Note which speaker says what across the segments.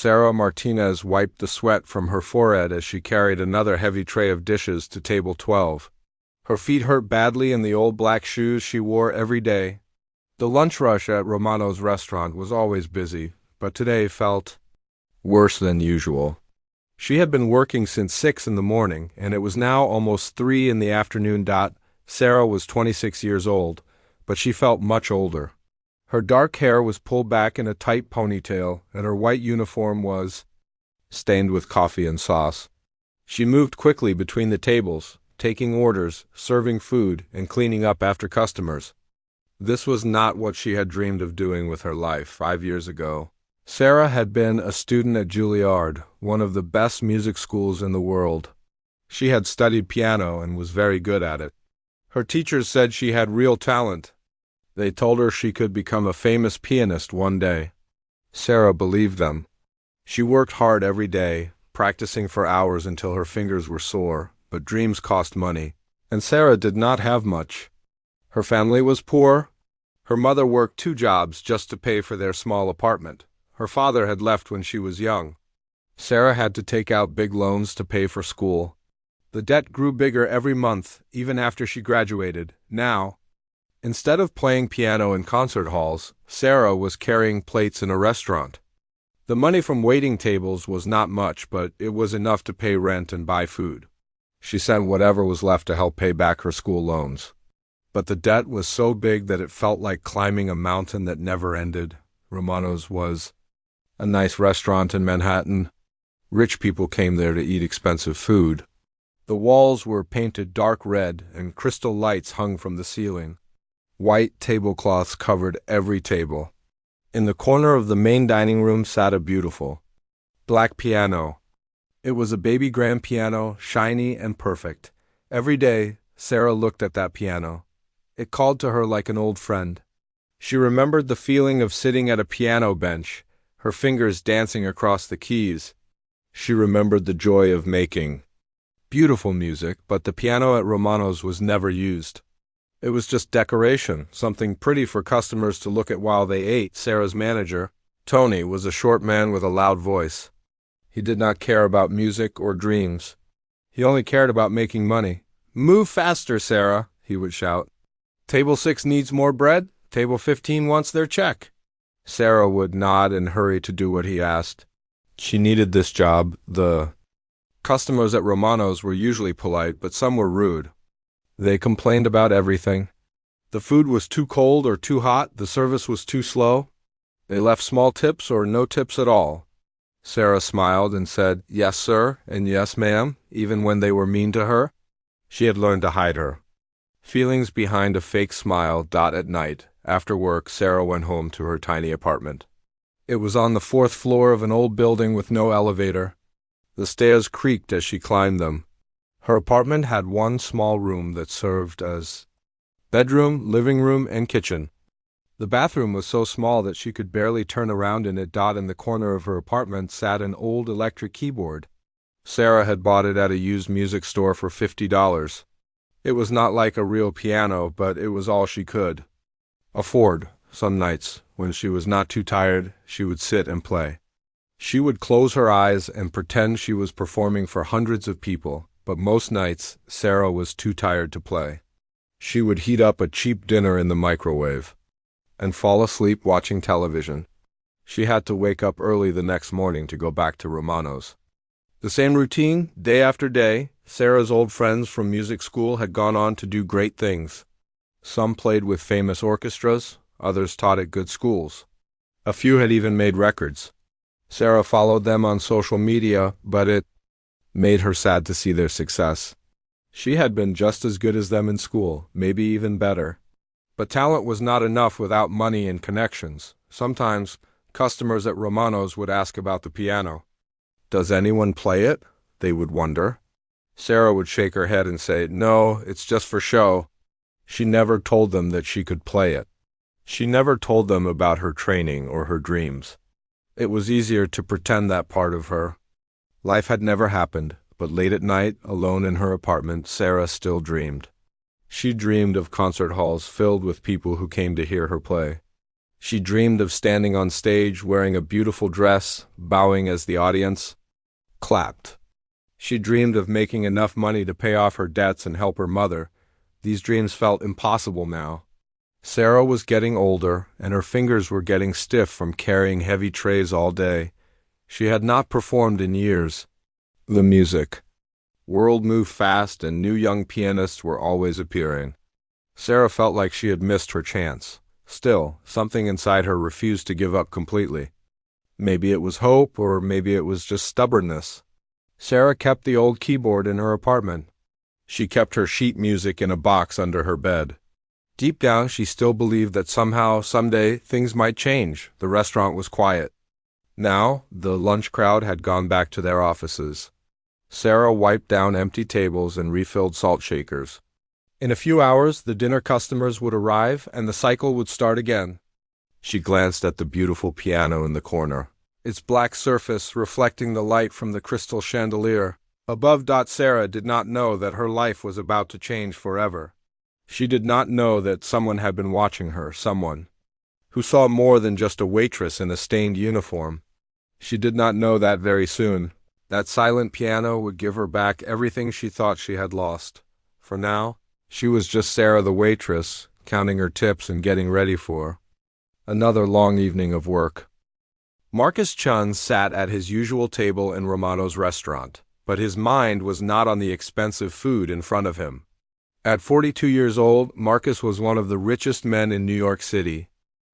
Speaker 1: Sarah Martinez wiped the sweat from her forehead as she carried another heavy tray of dishes to table 12. Her feet hurt badly in the old black shoes she wore every day. The lunch rush at Romano's restaurant was always busy, but today felt worse than usual. She had been working since 6 in the morning, and it was now almost 3 in the afternoon. Sarah was 26 years old, but she felt much older. Her dark hair was pulled back in a tight ponytail, and her white uniform was stained with coffee and sauce. She moved quickly between the tables, taking orders, serving food, and cleaning up after customers. This was not what she had dreamed of doing with her life 5 years ago. Sarah had been a student at Juilliard, one of the best music schools in the world. She had studied piano and was very good at it. Her teachers said she had real talent. They told her she could become a famous pianist one day. Sarah believed them. She worked hard every day, practicing for hours until her fingers were sore, but dreams cost money, and Sarah did not have much. Her family was poor. Her mother worked 2 jobs just to pay for their small apartment. Her father had left when she was young. Sarah had to take out big loans to pay for school. The debt grew bigger every month, even after she graduated. Now, instead of playing piano in concert halls, Sarah was carrying plates in a restaurant. The money from waiting tables was not much, but it was enough to pay rent and buy food. She sent whatever was left to help pay back her school loans. But the debt was so big that it felt like climbing a mountain that never ended. Romano's was a nice restaurant in Manhattan. Rich people came there to eat expensive food. The walls were painted dark red, and crystal lights hung from the ceiling. White tablecloths covered every table. In the corner of the main dining room sat a beautiful black piano. It was a baby grand piano, shiny and perfect. Every day, Sarah looked at that piano. It called to her like an old friend. She remembered the feeling of sitting at a piano bench, her fingers dancing across the keys. She remembered the joy of making beautiful music, but the piano at Romano's was never used. It was just decoration, something pretty for customers to look at while they ate. Sarah's manager, Tony, was a short man with a loud voice. He did not care about music or dreams. He only cared about making money. "Move faster, Sarah," he would shout. "Table 6 needs more bread. Table 15 wants their check." Sarah would nod and hurry to do what he asked. She needed this job. The customers at Romano's were usually polite, but some were rude. They complained about everything. The food was too cold or too hot, the service was too slow. They left small tips or no tips at all. Sarah smiled and said, "Yes, sir," and "Yes, ma'am," even when they were mean to her. She had learned to hide her feelings behind a fake smile. At night, after work, Sarah went home to her tiny apartment. It was on the 4th floor of an old building with no elevator. The stairs creaked as she climbed them. Her apartment had one small room that served as bedroom, living room, and kitchen. The bathroom was so small that she could barely turn around in it. In the corner of her apartment sat an old electric keyboard. Sarah had bought it at a used music store for $50. It was not like a real piano, but it was all she could afford. Some nights, when she was not too tired, she would sit and play. She would close her eyes and pretend she was performing for hundreds of people, but most nights, Sarah was too tired to play. She would heat up a cheap dinner in the microwave and fall asleep watching television. She had to wake up early the next morning to go back to Romano's. The same routine, day after day. Sarah's old friends from music school had gone on to do great things. Some played with famous orchestras, others taught at good schools. A few had even made records. Sarah followed them on social media, but it made her sad to see their success. She had been just as good as them in school, maybe even better. But talent was not enough without money and connections. Sometimes, customers at Romano's would ask about the piano. "Does anyone play it?" they would wonder. Sarah would shake her head and say, "No, it's just for show." She never told them that she could play it. She never told them about her training or her dreams. It was easier to pretend that part of her. Life had never happened, but late at night, alone in her apartment, Sarah still dreamed. She dreamed of concert halls filled with people who came to hear her play. She dreamed of standing on stage wearing a beautiful dress, bowing as the audience clapped. She dreamed of making enough money to pay off her debts and help her mother. These dreams felt impossible now. Sarah was getting older, and her fingers were getting stiff from carrying heavy trays all day. She had not performed in years. The music world moved fast, and new young pianists were always appearing. Sarah felt like she had missed her chance. Still, something inside her refused to give up completely. Maybe it was hope, or maybe it was just stubbornness. Sarah kept the old keyboard in her apartment. She kept her sheet music in a box under her bed. Deep down, she still believed that somehow, someday, things might change. The restaurant was quiet. Now, the lunch crowd had gone back to their offices. Sarah wiped down empty tables and refilled salt shakers. In a few hours, the dinner customers would arrive, and the cycle would start again. She glanced at the beautiful piano in the corner, its black surface reflecting the light from the crystal chandelier. Above. Sarah did not know that her life was about to change forever. She did not know that someone had been watching her, someone who saw more than just a waitress in a stained uniform. She did not know that very soon. That silent piano would give her back everything she thought she had lost. For now, she was just Sarah the waitress, counting her tips and getting ready for another long evening of work. Marcus Chun sat at his usual table in Romano's restaurant, but his mind was not on the expensive food in front of him. At 42 years old, Marcus was one of the richest men in New York City.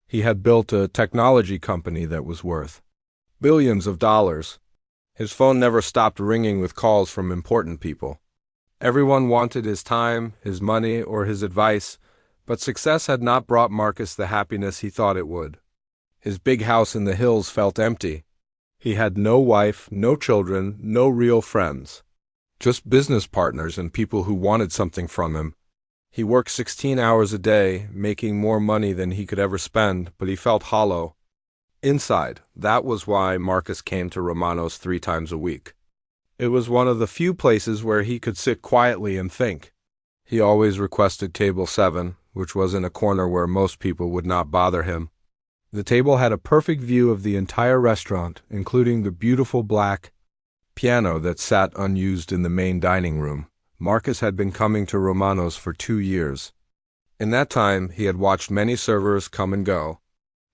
Speaker 1: He had built a technology company that was worth billions of dollars. His phone never stopped ringing with calls from important people. Everyone wanted his time, his money, or his advice, but success had not brought Marcus the happiness he thought it would. His big house in the hills felt empty. He had no wife, no children, no real friends. Just business partners and people who wanted something from him. He worked 16 hours a day, making more money than he could ever spend, but he felt hollow inside. That was why Marcus came to Romano's 3 times a week. It was one of the few places where he could sit quietly and think. He always requested table 7, which was in a corner where most people would not bother him. The table had a perfect view of the entire restaurant, including the beautiful black piano that sat unused in the main dining room. Marcus had been coming to Romano's for 2 years. In that time, he had watched many servers come and go.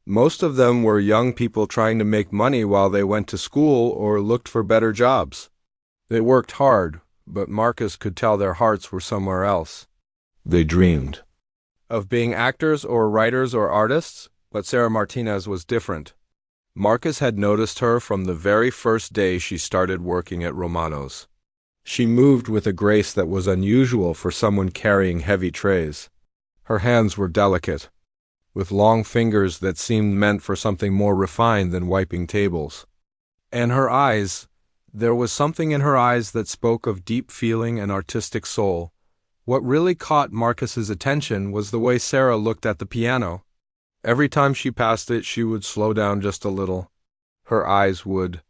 Speaker 1: Most of them were young people trying to make money while they went to school or looked for better jobs. They worked hard, but Marcus could tell their hearts were somewhere else. They dreamed of being actors or writers or artists, but Sarah Martinez was different. Marcus had noticed her from the very first day she started working at Romano's. She moved with a grace that was unusual for someone carrying heavy trays. Her hands were delicate, with long fingers that seemed meant for something more refined than wiping tables. And her eyes, there was something in her eyes that spoke of deep feeling and artistic soul. What really caught Marcus's attention was the way Sarah looked at the piano. Every time she passed it, she would slow down just a little. Her eyes would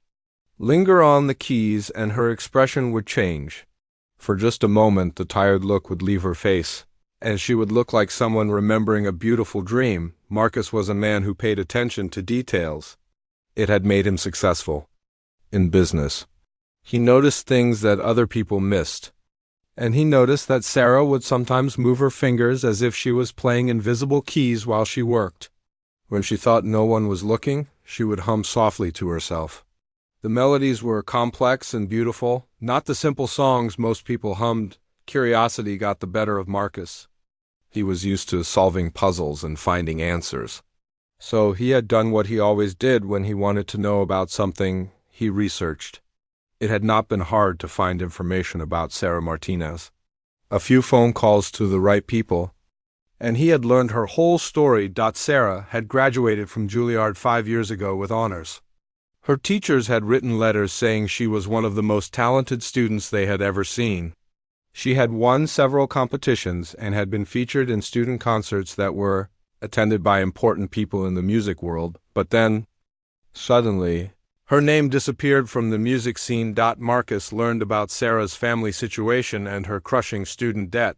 Speaker 1: linger on the keys, and her expression would change. For just a moment, the tired look would leave her face, and she would look like someone remembering a beautiful dream. Marcus was a man who paid attention to details. It had made him successful in business. He noticed things that other people missed. And he noticed that Sarah would sometimes move her fingers as if she was playing invisible keys while she worked. When she thought no one was looking, she would hum softly to herself. The melodies were complex and beautiful, not the simple songs most people hummed. Curiosity got the better of Marcus. He was used to solving puzzles and finding answers. So he had done what he always did when he wanted to know about something. He researched. It had not been hard to find information about Sarah Martinez. A few phone calls to the right people, and he had learned her whole story. Sarah had graduated from Juilliard 5 years ago with honors. Her teachers had written letters saying she was one of the most talented students they had ever seen. She had won several competitions and had been featured in student concerts that were attended by important people in the music world, but then, suddenly, her name disappeared from the music scene. Marcus learned about Sarah's family situation and her crushing student debt.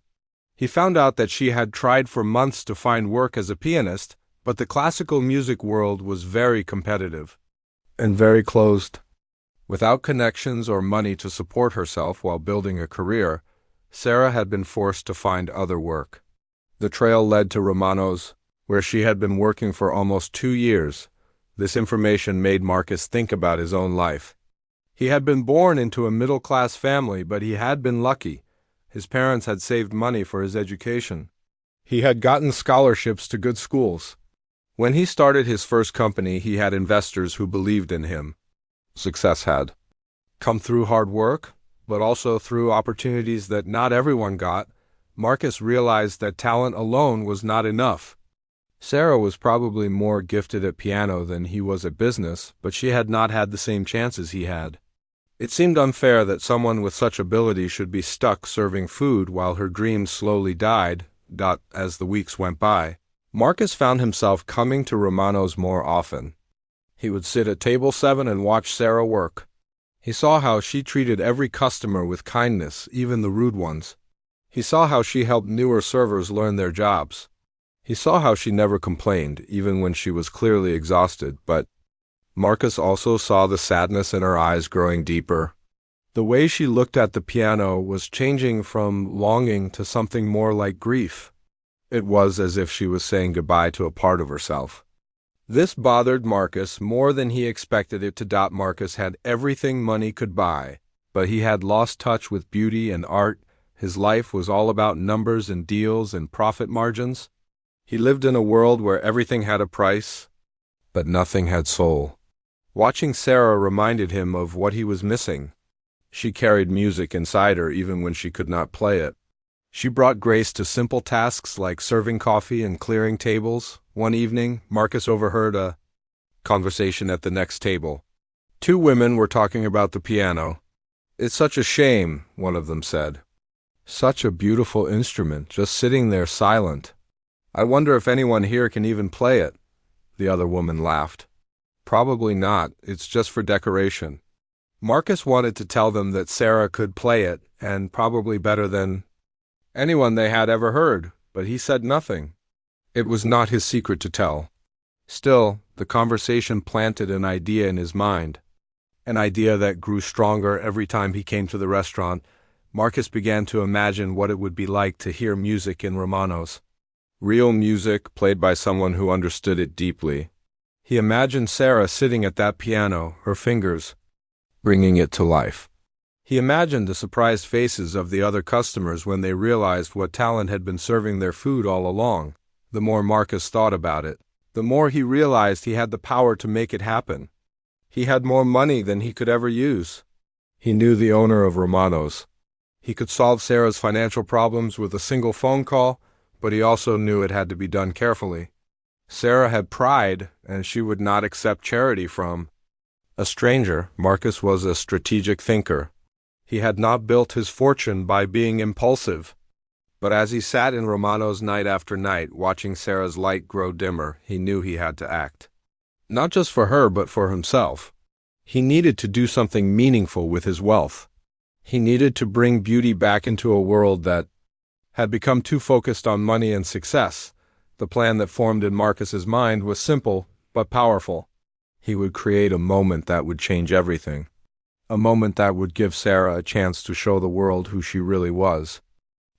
Speaker 1: He found out that she had tried for months to find work as a pianist, But the classical music world was very competitive and very closed. Without connections or money to support herself while building a career, Sarah had been forced to find other work. The trail led to Romano's, where she had been working for almost 2 years. This information made Marcus think about his own life. He had been born into a middle-class family, but he had been lucky. His parents had saved money for his education. He had gotten scholarships to good schools. When he started his first company, he had investors who believed in him. Success had come through hard work, but also through opportunities that not everyone got. Marcus realized that talent alone was not enough. Sarah was probably more gifted at piano than he was at business, but she had not had the same chances he had. It seemed unfair that someone with such ability should be stuck serving food while her dreams slowly died. As the weeks went by, Marcus found himself coming to Romano's more often. He would sit at table 7 and watch Sarah work. He saw how she treated every customer with kindness, even the rude ones. He saw how she helped newer servers learn their jobs. He saw how she never complained, even when she was clearly exhausted, but Marcus also saw the sadness in her eyes growing deeper. The way she looked at the piano was changing from longing to something more like grief. It was as if she was saying goodbye to a part of herself. This bothered Marcus more than he expected it to. Marcus had everything money could buy, but he had lost touch with beauty and art. His life was all about numbers and deals and profit margins. He lived in a world where everything had a price, but nothing had soul. Watching Sarah reminded him of what he was missing. She carried music inside her even when she could not play it. She brought grace to simple tasks like serving coffee and clearing tables. One evening, Marcus overheard a conversation at the next table. 2 women were talking about the piano. "It's such a shame," one of them said. "Such a beautiful instrument, just sitting there silent. I wonder if anyone here can even play it." The other woman laughed. "Probably not, it's just for decoration." Marcus wanted to tell them that Sarah could play it, and probably better than anyone they had ever heard, but he said nothing. It was not his secret to tell. Still, the conversation planted an idea in his mind, an idea that grew stronger every time he came to the restaurant. Marcus began to imagine what it would be like to hear music in Romano's. Real music played by someone who understood it deeply. He imagined Sarah sitting at that piano, her fingers bringing it to life. He imagined the surprised faces of the other customers when they realized what talent had been serving their food all along. The more Marcus thought about it, the more he realized he had the power to make it happen. He had more money than he could ever use. He knew the owner of Romano's. He could solve Sarah's financial problems with a single phone call, but he also knew it had to be done carefully. Sarah had pride, and she would not accept charity from a stranger. Marcus was a strategic thinker. He had not built his fortune by being impulsive. But as he sat in Romano's night after night, watching Sarah's light grow dimmer, he knew he had to act. Not just for her, but for himself. He needed to do something meaningful with his wealth. He needed to bring beauty back into a world that had become too focused on money and success. The plan that formed in Marcus's mind was simple, but powerful. He would create a moment that would change everything. A moment that would give Sarah a chance to show the world who she really was.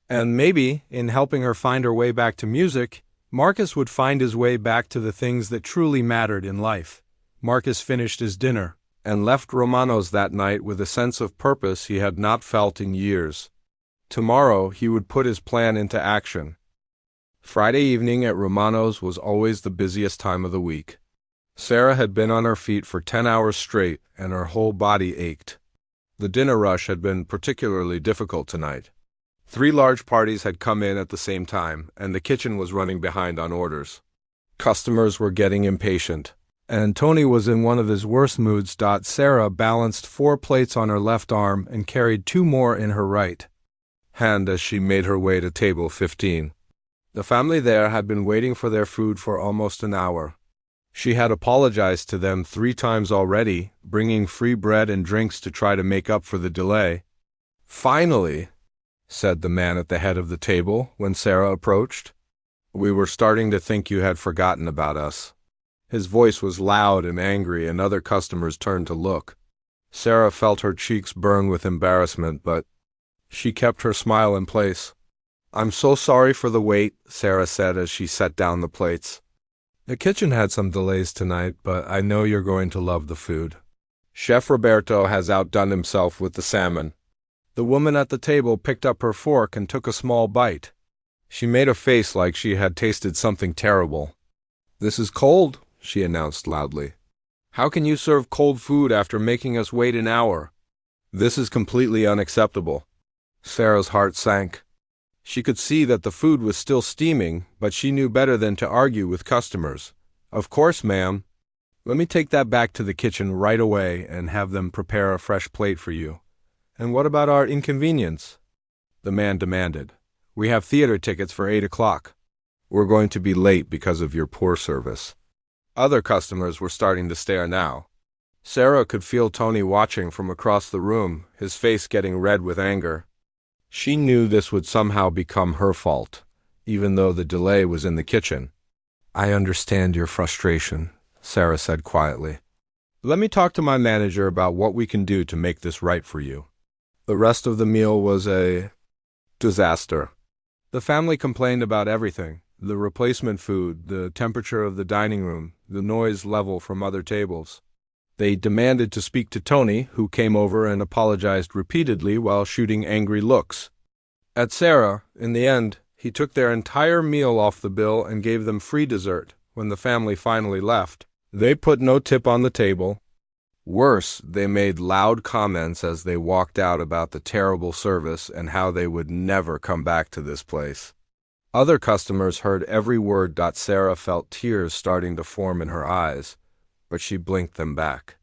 Speaker 1: And maybe, in helping her find her way back to music, Marcus would find his way back to the things that truly mattered in life. Marcus finished his dinner and left Romano's that night with a sense of purpose he had not felt in years. Tomorrow he would put his plan into action. Friday evening at Romano's was always the busiest time of the week. Sarah had been on her feet for 10 hours straight, and her whole body ached. The dinner rush had been particularly difficult tonight. 3 large parties had come in at the same time, and the kitchen was running behind on orders. Customers were getting impatient, and Tony was in one of his worst moods. Sarah balanced 4 plates on her left arm and carried 2 more in her right hand as she made her way to table 15. The family there had been waiting for their food for almost an hour. She had apologized to them 3 times already, bringing free bread and drinks to try to make up for the delay. "Finally," said the man at the head of the table when Sarah approached. We were starting to think you had forgotten about us." His voice was loud and angry, and other customers turned to look. Sarah felt her cheeks burn with embarrassment, but she kept her smile in place. "I'm so sorry for the wait," Sarah said as she set down the plates. "The kitchen had some delays tonight, but I know you're going to love the food. Chef Roberto has outdone himself with the salmon." The woman at the table picked up her fork and took a small bite. She made a face like she had tasted something terrible. "This is cold," she announced loudly. "How can you serve cold food after making us wait an hour? This is completely unacceptable." Sarah's heart sank. She could see that the food was still steaming, but she knew better than to argue with customers. "Of course, ma'am. Let me take that back to the kitchen right away and have them prepare a fresh plate for you." "And what about our inconvenience?" the man demanded. "We have theater tickets for 8 o'clock. We're going to be late because of your poor service." Other customers were starting to stare now. Sarah could feel Tony watching from across the room, his face getting red with anger. She knew this would somehow become her fault, even though the delay was in the kitchen. "I understand your frustration," Sarah said quietly. "Let me talk to my manager about what we can do to make this right for you." The rest of the meal was a disaster. The family complained about everything: the replacement food, the temperature of the dining room, the noise level from other tables. They demanded to speak to Tony, who came over and apologized repeatedly while shooting angry looks at Sarah. In the end, he took their entire meal off the bill and gave them free dessert. When the family finally left, they put no tip on the table. Worse, they made loud comments as they walked out about the terrible service and how they would never come back to this place. Other customers heard every word. Sarah felt tears starting to form in her eyes, but she blinked them back.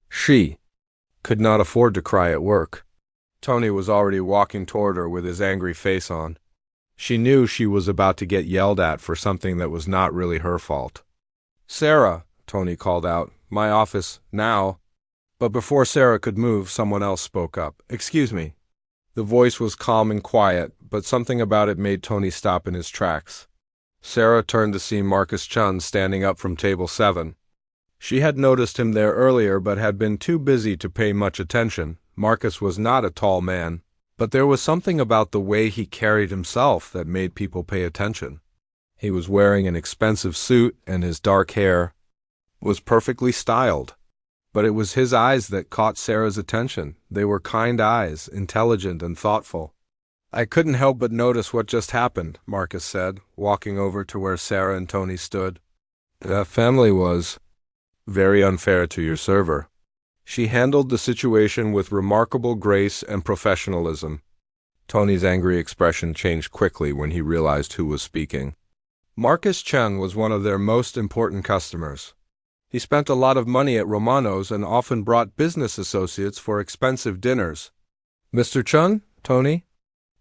Speaker 1: She could not afford to cry at work. Tony was already walking toward her with his angry face on. She knew she was about to get yelled at for something that was not really her fault. "Sarah," Tony called out, "my office, now." But before Sarah could move, someone else spoke up. "Excuse me." The voice was calm and quiet, but something about it made Tony stop in his tracks. Sarah turned to see Marcus Chun standing up from table 7. She had noticed him there earlier but had been too busy to pay much attention. Marcus was not a tall man, but there was something about the way he carried himself that made people pay attention. He was wearing an expensive suit, and his dark hair was perfectly styled. But it was his eyes that caught Sarah's attention. They were kind eyes, intelligent and thoughtful. "I couldn't help but notice what just happened," Marcus said, walking over to where Sarah and Tony stood. "That family was very unfair to your server." She handled the situation with remarkable grace and professionalism. Tony's angry expression changed quickly when he realized who was speaking. Marcus Chun was one of their most important customers. He spent a lot of money at Romano's and often brought business associates for expensive dinners. "Mr. Chun," Tony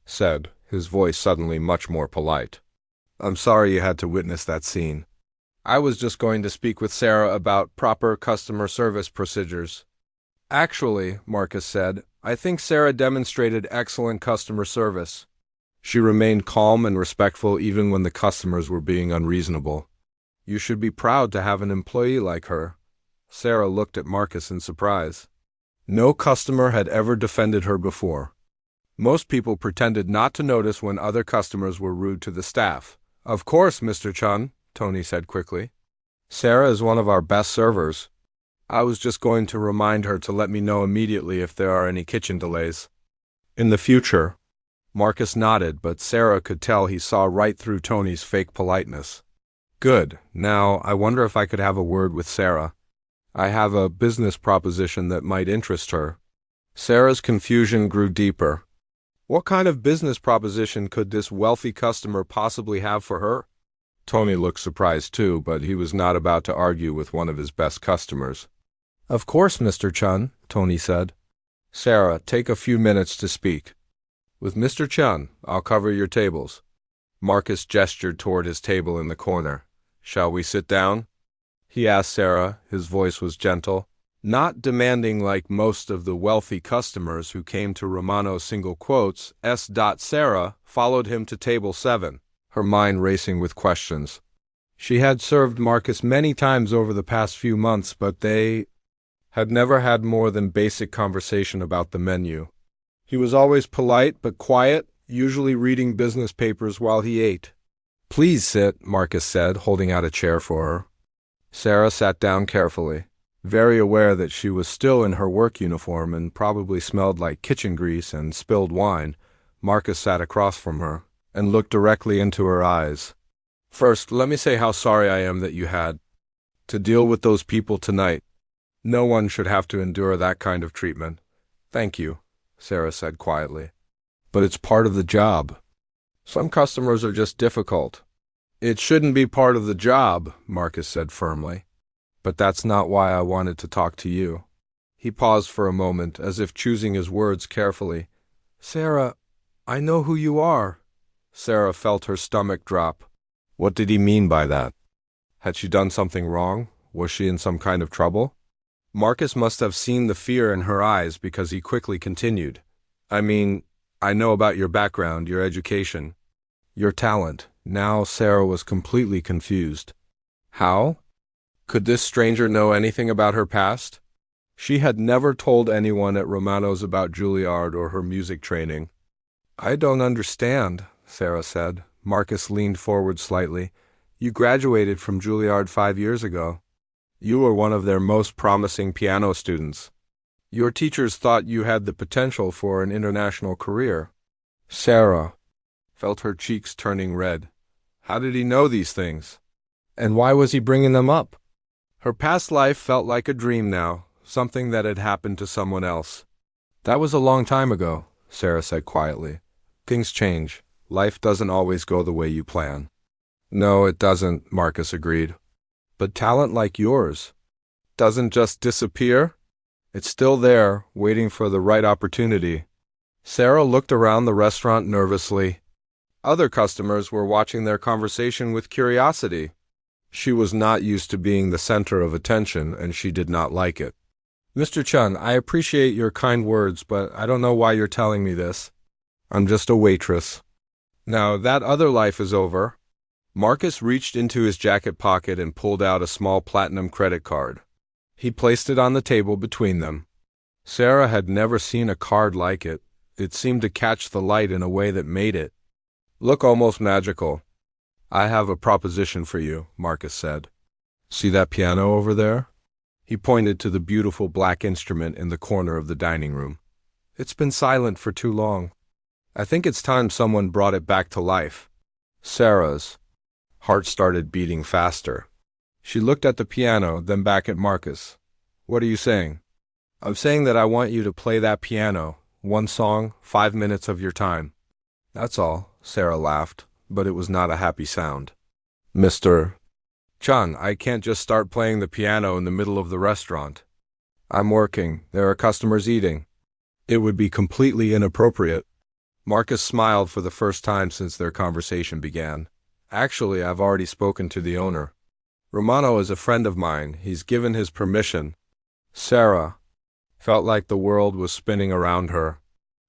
Speaker 1: said, his voice suddenly much more polite. "I'm sorry you had to witness that scene. I was just going to speak with Sarah about proper customer service procedures." "Actually," Marcus said, "I think Sarah demonstrated excellent customer service. She remained calm and respectful even when the customers were being unreasonable. You should be proud to have an employee like her." Sarah looked at Marcus in surprise. No customer had ever defended her before. Most people pretended not to notice when other customers were rude to the staff. "Of course, Mr. Chun," Tony said quickly. "Sarah is one of our best servers. I was just going to remind her to let me know immediately if there are any kitchen delays in the future." Marcus nodded, but Sarah could tell he saw right through Tony's fake politeness. "Good. Now, I wonder if I could have a word with Sarah. I have a business proposition that might interest her." Sarah's confusion grew deeper. What kind of business proposition could this wealthy customer possibly have for her? Tony looked surprised too, but he was not about to argue with one of his best customers. "Of course, Mr. Chun," Tony said. "Sarah, take a few minutes to speak. With Mr. Chun, I'll cover your tables." Marcus gestured toward his table in the corner. "Shall we sit down?" he asked Sarah. His voice was gentle, not demanding like most of the wealthy customers who came to Romano. Sarah followed him to table 7. her mind racing with questions. She had served Marcus many times over the past few months, but they had never had more than basic conversation about the menu. He was always polite but quiet, usually reading business papers while he ate. "Please sit," Marcus said, holding out a chair for her. Sarah sat down carefully, very aware that she was still in her work uniform and probably smelled like kitchen grease and spilled wine. Marcus sat across from her and looked directly into her eyes. "First, let me say how sorry I am that you had to deal with those people tonight. No one should have to endure that kind of treatment." "Thank you," Sarah said quietly. "But it's part of the job. Some customers are just difficult." "It shouldn't be part of the job," Marcus said firmly. "But that's not why I wanted to talk to you." He paused for a moment, as if choosing his words carefully. "Sarah, I know who you are." Sarah felt her stomach drop. What did he mean by that? Had she done something wrong? Was she in some kind of trouble? Marcus must have seen the fear in her eyes because he quickly continued. "I mean, I know about your background, your education, your talent." Now Sarah was completely confused. How? Could this stranger know anything about her past? She had never told anyone at Romano's about Juilliard or her music training. "I don't understand," Sarah said. Marcus leaned forward slightly. "You graduated from Juilliard 5 years ago. You were one of their most promising piano students. Your teachers thought you had the potential for an international career." Sarah felt her cheeks turning red. How did he know these things? And why was he bringing them up? Her past life felt like a dream now, something that had happened to someone else. "That was a long time ago," Sarah said quietly. "Things change. Life doesn't always go the way you plan." "No, it doesn't," Marcus agreed. "But talent like yours doesn't just disappear. It's still there, waiting for the right opportunity." Sarah looked around the restaurant nervously. Other customers were watching their conversation with curiosity. She was not used to being the center of attention, and she did not like it. "Mr. Chun, I appreciate your kind words, but I don't know why you're telling me this. I'm just a waitress." "Now, that other life is over." Marcus reached into his jacket pocket and pulled out a small platinum credit card. He placed it on the table between them. Sarah had never seen a card like it. It seemed to catch the light in a way that made it look almost magical. "I have a proposition for you," Marcus said. "See that piano over there?" He pointed to the beautiful black instrument in the corner of the dining room. "It's been silent for too long. I think it's time someone brought it back to life." Sarah's heart started beating faster. She looked at the piano, then back at Marcus. "What are you saying?" "I'm saying that I want you to play that piano. One song, 5 minutes of your time." "That's all," Sarah laughed, but it was not a happy sound. "Mr. Chun, I can't just start playing the piano in the middle of the restaurant. I'm working. There are customers eating. It would be completely inappropriate." Marcus smiled for the first time since their conversation began. "Actually, I've already spoken to the owner. Romano is a friend of mine. He's given his permission." Sarah felt like the world was spinning around her.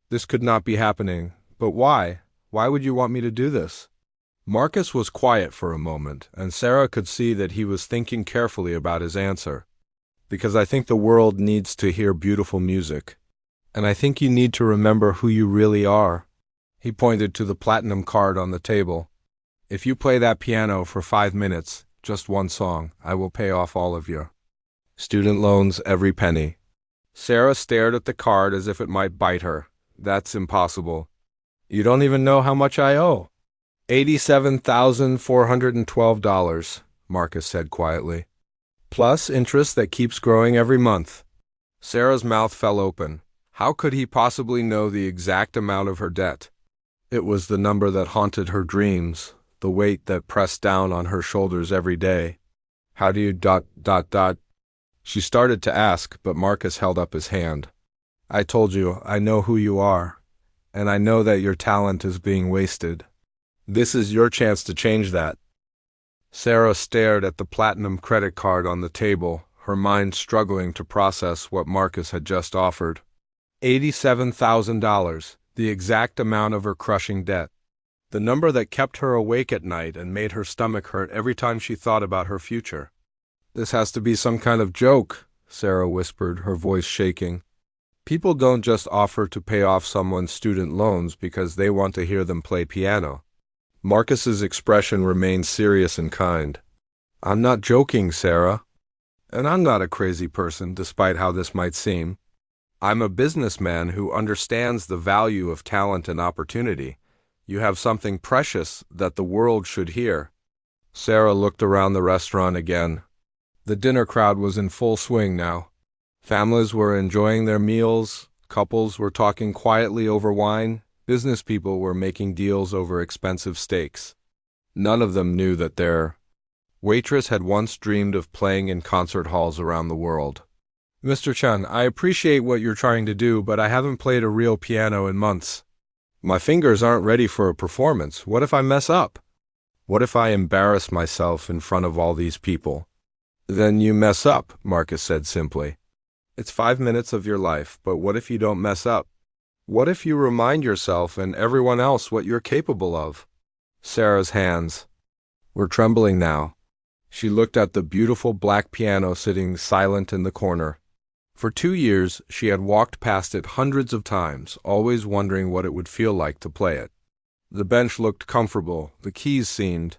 Speaker 1: This could not be happening. But why? Why would you want me to do this? Marcus was quiet for a moment, and Sarah could see that he was thinking carefully about his answer. "Because I think the world needs to hear beautiful music. And I think you need to remember who you really are." He pointed to the platinum card on the table. "If you play that piano for 5 minutes, just one song, I will pay off all of your student loans, every penny." Sarah stared at the card as if it might bite her. "That's impossible. You don't even know how much I owe." $87,412, Marcus said quietly. "Plus interest that keeps growing every month." Sarah's mouth fell open. How could he possibly know the exact amount of her debt? It was the number that haunted her dreams, the weight that pressed down on her shoulders every day. "How do you ... She started to ask, but Marcus held up his hand. "I told you, I know who you are, and I know that your talent is being wasted. This is your chance to change that." Sarah stared at the platinum credit card on the table, her mind struggling to process what Marcus had just offered. $87,000, the exact amount of her crushing debt. the number that kept her awake at night and made her stomach hurt every time she thought about her future. "This has to be some kind of joke," Sarah whispered, her voice shaking. "People don't just offer to pay off someone's student loans because they want to hear them play piano." Marcus's expression remained serious and kind. "I'm not joking, Sarah. And I'm not a crazy person, despite how this might seem. I'm a businessman who understands the value of talent and opportunity. You have something precious that the world should hear." Sarah looked around the restaurant again. The dinner crowd was in full swing now. Families were enjoying their meals, couples were talking quietly over wine, business people were making deals over expensive steaks. None of them knew that their Waitress had once dreamed of playing in concert halls around the world. "Mr. Chun, I appreciate what you're trying to do, but I haven't played a real piano in months. My fingers aren't ready for a performance. What if I mess up? What if I embarrass myself in front of all these people?" "Then you mess up," Marcus said simply. "It's 5 minutes of your life, but what if you don't mess up? What if you remind yourself and everyone else what you're capable of?" Sarah's hands were trembling now. She looked at the beautiful black piano sitting silent in the corner. For 2 years, she had walked past it hundreds of times, always wondering what it would feel like to play it. The bench looked comfortable, the keys seemed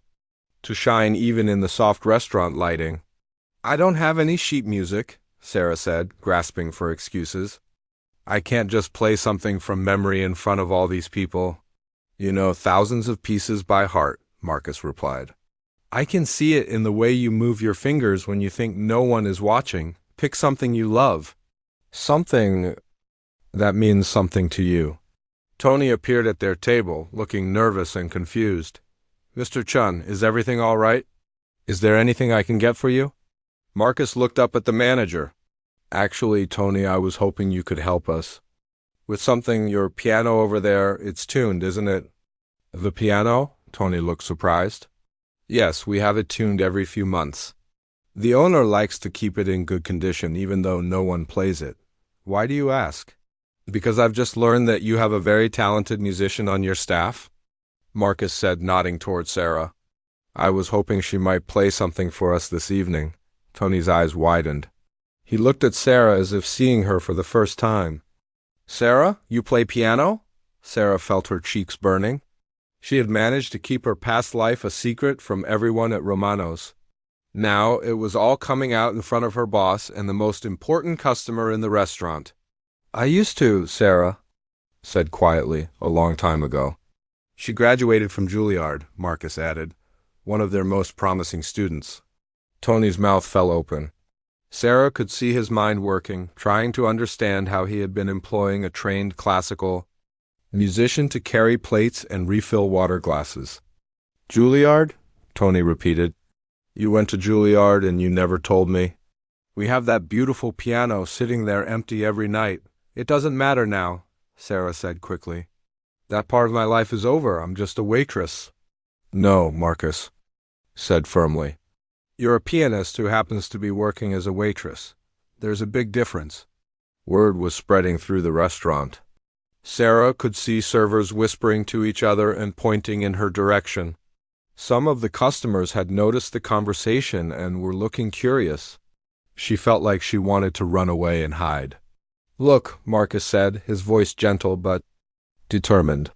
Speaker 1: to shine even in the soft restaurant lighting. "I don't have any sheet music," Sarah said, grasping for excuses. "I can't just play something from memory in front of all these people." "You know thousands of pieces by heart," Marcus replied. "I can see it in the way you move your fingers when you think no one is watching. Pick something you love. Something that means something to you." Tony appeared at their table, looking nervous and confused. "Mr. Chun, is everything all right? Is there anything I can get for you?" Marcus looked up at the manager. "Actually, Tony, I was hoping you could help us with something. Your piano over there, it's tuned, isn't it?" "The piano?" Tony looked surprised. "Yes, we have it tuned every few months. The owner likes to keep it in good condition even though no one plays it." "Why do you ask?" "Because I've just learned that you have a very talented musician on your staff," Marcus said, nodding toward Sarah. "I was hoping she might play something for us this evening." Tony's eyes widened. He looked at Sarah as if seeing her for the first time. "Sarah, you play piano?" Sarah felt her cheeks burning. She had managed to keep her past life a secret from everyone at Romano's. Now it was all coming out in front of her boss and the most important customer in the restaurant. "I used to," Sarah said quietly, "a long time ago." "She graduated from Juilliard," Marcus added, "one of their most promising students." Tony's mouth fell open. Sarah could see his mind working, trying to understand how he had been employing a trained classical musician to carry plates and refill water glasses. "Juilliard?" Tony repeated. "You went to Juilliard and you never told me." "We have that beautiful piano sitting there empty every night. It doesn't matter now," Sarah said quickly. "That part of my life is over. I'm just a waitress." "No," Marcus said firmly. "You're a pianist who happens to be working as a waitress. There's a big difference." Word was spreading through the restaurant. Sarah could see servers whispering to each other and pointing in her direction. Some of the customers had noticed the conversation and were looking curious. She felt like she wanted to run away and hide. "Look," Marcus said, his voice gentle but determined.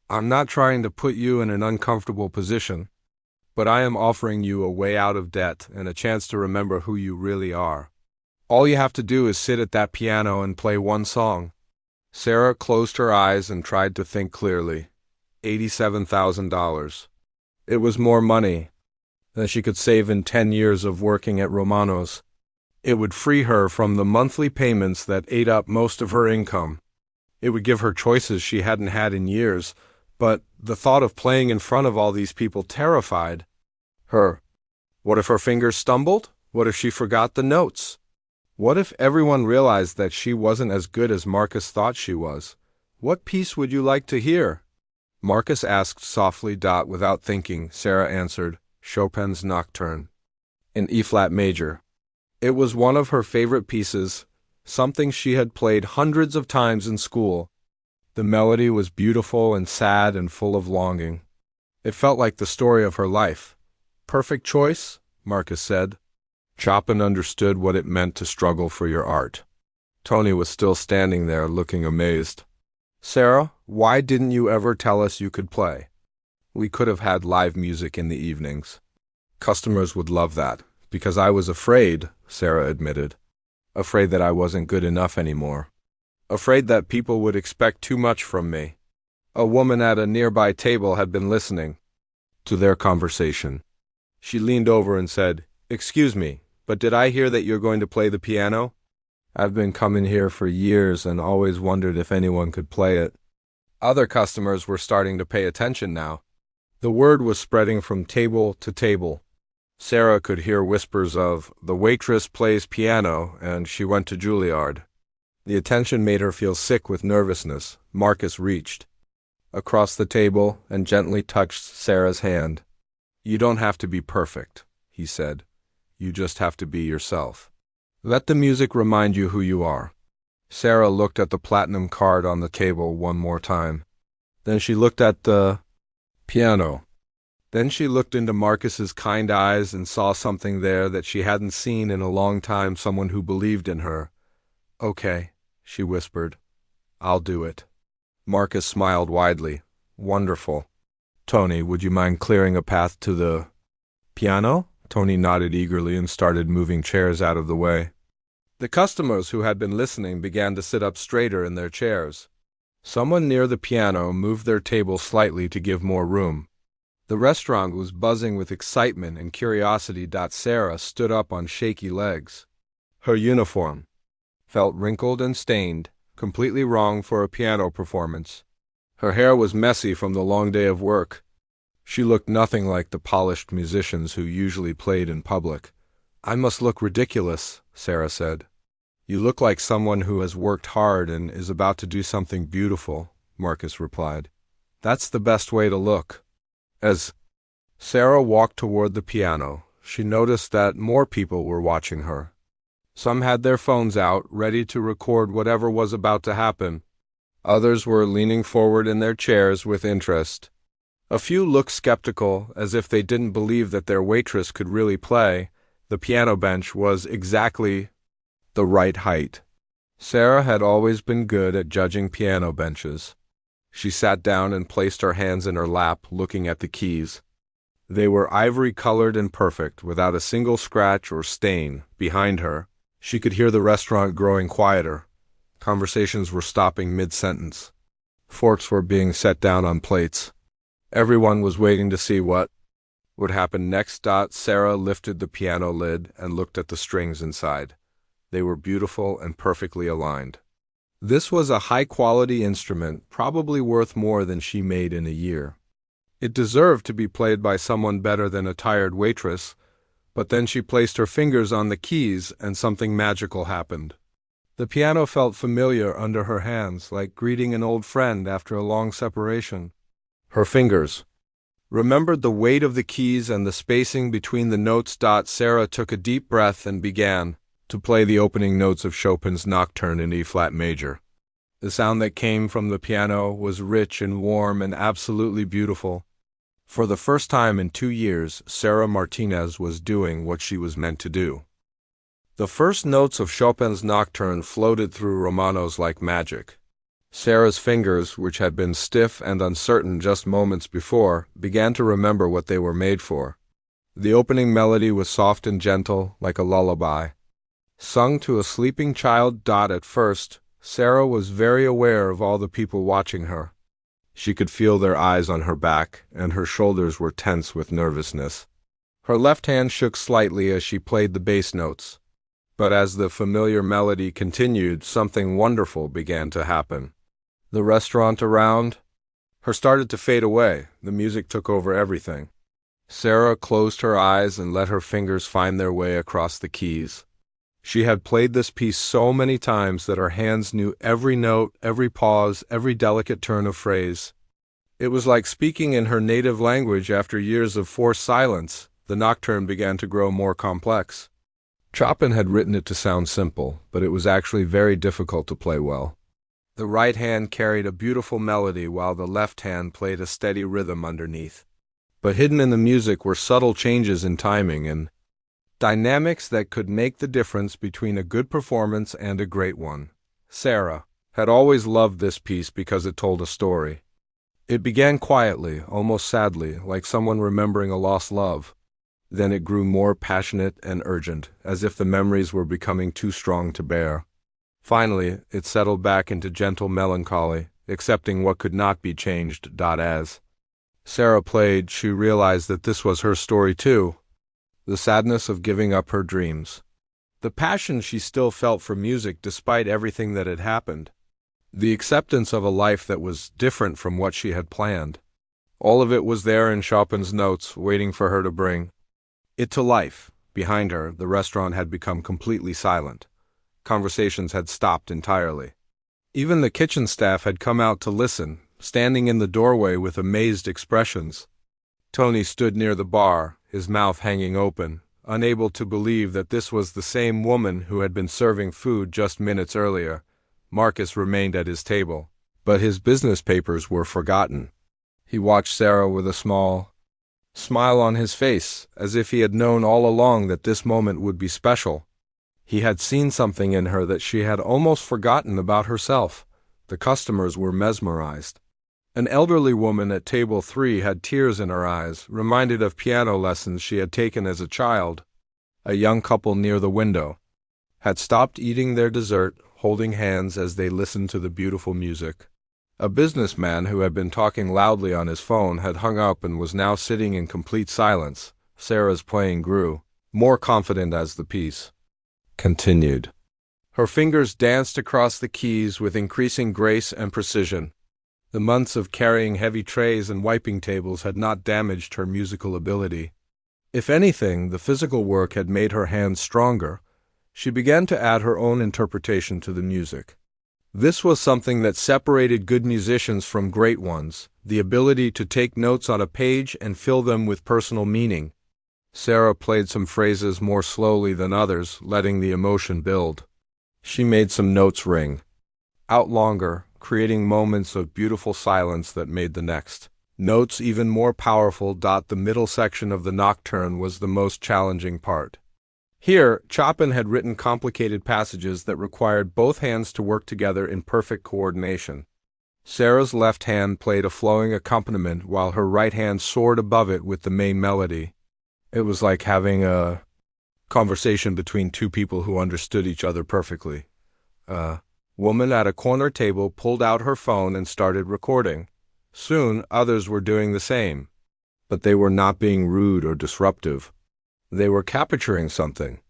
Speaker 1: "I'm not trying to put you in an uncomfortable position, but I am offering you a way out of debt and a chance to remember who you really are. All you have to do is sit at that piano and play one song." Sarah closed her eyes and tried to think clearly. $87,000. It was more money than she could save in 10 years of working at Romano's. It would free her from the monthly payments that ate up most of her income. It would give her choices she hadn't had in years, but the thought of playing in front of all these people terrified her. What if her fingers stumbled? What if she forgot the notes? What if everyone realized that she wasn't as good as Marcus thought she was? "What piece would you like to hear?" Marcus asked softly. Without thinking, Sarah answered, "Chopin's Nocturne, in E-flat major." It was one of her favorite pieces, something she had played hundreds of times in school. The melody was beautiful and sad and full of longing. It felt like the story of her life. Perfect choice, Marcus said. Chopin understood what it meant to struggle for your art. Tony was still standing there, looking amazed. Sarah, why didn't you ever tell us you could play? We could have had live music in the evenings. Customers would love that, because I was afraid, Sarah admitted. Afraid that I wasn't good enough anymore. Afraid that people would expect too much from me. A woman at a nearby table had been listening to their conversation. She leaned over and said, "Excuse me, but did I hear that you're going to play the piano? I've been coming here for years and always wondered if anyone could play it." Other customers were starting to pay attention now. The word was spreading from table to table. Sarah could hear whispers of, "The waitress plays piano," and "She went to Juilliard." The attention made her feel sick with nervousness. Marcus reached across the table and gently touched Sarah's hand. "You don't have to be perfect," he said. "You just have to be yourself. Let the music remind you who you are." Sarah looked at the platinum card on the table one more time. Then she looked at the piano. Then she looked into Marcus's kind eyes and saw something there that she hadn't seen in a long time, someone who believed in her. "Okay," she whispered. "I'll do it." Marcus smiled widely. "Wonderful. Tony, would you mind clearing a path to the piano?" Tony nodded eagerly and started moving chairs out of the way. The customers who had been listening began to sit up straighter in their chairs. Someone near the piano moved their table slightly to give more room. The restaurant was buzzing with excitement and curiosity. Sarah stood up on shaky legs. Her uniform felt wrinkled and stained, completely wrong for a piano performance. Her hair was messy from the long day of work. She looked nothing like the polished musicians who usually played in public. "I must look ridiculous," Sarah said. "You look like someone who has worked hard and is about to do something beautiful," Marcus replied. "That's the best way to look." As Sarah walked toward the piano, she noticed that more people were watching her. Some had their phones out, ready to record whatever was about to happen. Others were leaning forward in their chairs with interest. A few looked skeptical, as if they didn't believe that their waitress could really play. The piano bench was exactly the right height. Sarah had always been good at judging piano benches. She sat down and placed her hands in her lap, looking at the keys. They were ivory-colored and perfect, without a single scratch or stain. Behind her, she could hear the restaurant growing quieter. Conversations were stopping mid-sentence. Forks were being set down on plates. Everyone was waiting to see what would happen next. Sarah lifted the piano lid and looked at the strings inside. They were beautiful and perfectly aligned. This was a high-quality instrument, probably worth more than she made in a year. It deserved to be played by someone better than a tired waitress, but then she placed her fingers on the keys and something magical happened. The piano felt familiar under her hands, like greeting an old friend after a long separation. Her fingers remembered the weight of the keys and the spacing between the notes. Sarah took a deep breath and began to play the opening notes of Chopin's Nocturne in E-flat major. The sound that came from the piano was rich and warm and absolutely beautiful. For the first time in 2 years, Sarah Martinez was doing what she was meant to do. The first notes of Chopin's Nocturne floated through Romano's like magic. Sarah's fingers, which had been stiff and uncertain just moments before, began to remember what they were made for. The opening melody was soft and gentle, like a lullaby, sung to a sleeping child. At first, Sarah was very aware of all the people watching her. She could feel their eyes on her back, and her shoulders were tense with nervousness. Her left hand shook slightly as she played the bass notes. But as the familiar melody continued, something wonderful began to happen. The restaurant around her started to fade away. The music took over everything. Sarah closed her eyes and let her fingers find their way across the keys. She had played this piece so many times that her hands knew every note, every pause, every delicate turn of phrase. It was like speaking in her native language after years of forced silence. The nocturne began to grow more complex. Chopin had written it to sound simple, but it was actually very difficult to play well. The right hand carried a beautiful melody while the left hand played a steady rhythm underneath. But hidden in the music were subtle changes in timing and dynamics that could make the difference between a good performance and a great one. Sarah had always loved this piece because it told a story. It began quietly, almost sadly, like someone remembering a lost love. Then it grew more passionate and urgent, as if the memories were becoming too strong to bear. Finally, it settled back into gentle melancholy, accepting what could not be changed. As Sarah played, she realized that this was her story too. The sadness of giving up her dreams. The passion she still felt for music despite everything that had happened. The acceptance of a life that was different from what she had planned. All of it was there in Chopin's notes, waiting for her to bring it to life. Behind her, the restaurant had become completely silent. Conversations had stopped entirely. Even the kitchen staff had come out to listen, standing in the doorway with amazed expressions. Tony stood near the bar, his mouth hanging open, unable to believe that this was the same woman who had been serving food just minutes earlier. Marcus remained at his table, but his business papers were forgotten. He watched Sarah with a small smile on his face, as if he had known all along that this moment would be special. He had seen something in her that she had almost forgotten about herself. The customers were mesmerized. An elderly woman at table 3 had tears in her eyes, reminded of piano lessons she had taken as a child. A young couple near the window had stopped eating their dessert, holding hands as they listened to the beautiful music. A businessman who had been talking loudly on his phone had hung up and was now sitting in complete silence. Sarah's playing grew more confident as the piece continued. Her fingers danced across the keys with increasing grace and precision. The months of carrying heavy trays and wiping tables had not damaged her musical ability. If anything, the physical work had made her hands stronger. She began to add her own interpretation to the music. This was something that separated good musicians from great ones, the ability to take notes on a page and fill them with personal meaning. Sarah played some phrases more slowly than others, letting the emotion build. She made some notes ring out longer, creating moments of beautiful silence that made the next notes even more powerful. The middle section of the nocturne was the most challenging part. Here, Chopin had written complicated passages that required both hands to work together in perfect coordination. Sarah's left hand played a flowing accompaniment while her right hand soared above it with the main melody. It was like having a conversation between two people who understood each other perfectly. A woman at a corner table pulled out her phone and started recording. Soon, others were doing the same. But they were not being rude or disruptive. They were capturing something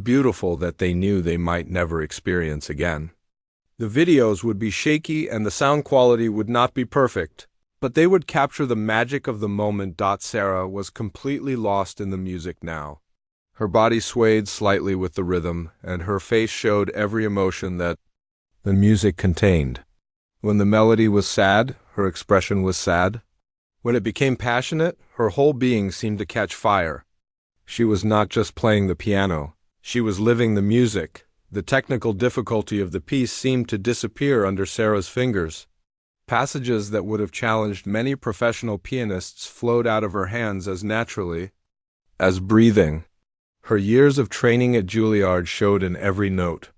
Speaker 1: beautiful that they knew they might never experience again. The videos would be shaky and the sound quality would not be perfect, but they would capture the magic of the moment. Sarah was completely lost in the music now. Her body swayed slightly with the rhythm, and her face showed every emotion that the music contained. When the melody was sad, her expression was sad. When it became passionate, her whole being seemed to catch fire. She was not just playing the piano. She was living the music. The technical difficulty of the piece seemed to disappear under Sarah's fingers. Passages that would have challenged many professional pianists flowed out of her hands as naturally as breathing. Her years of training at Juilliard showed in every note.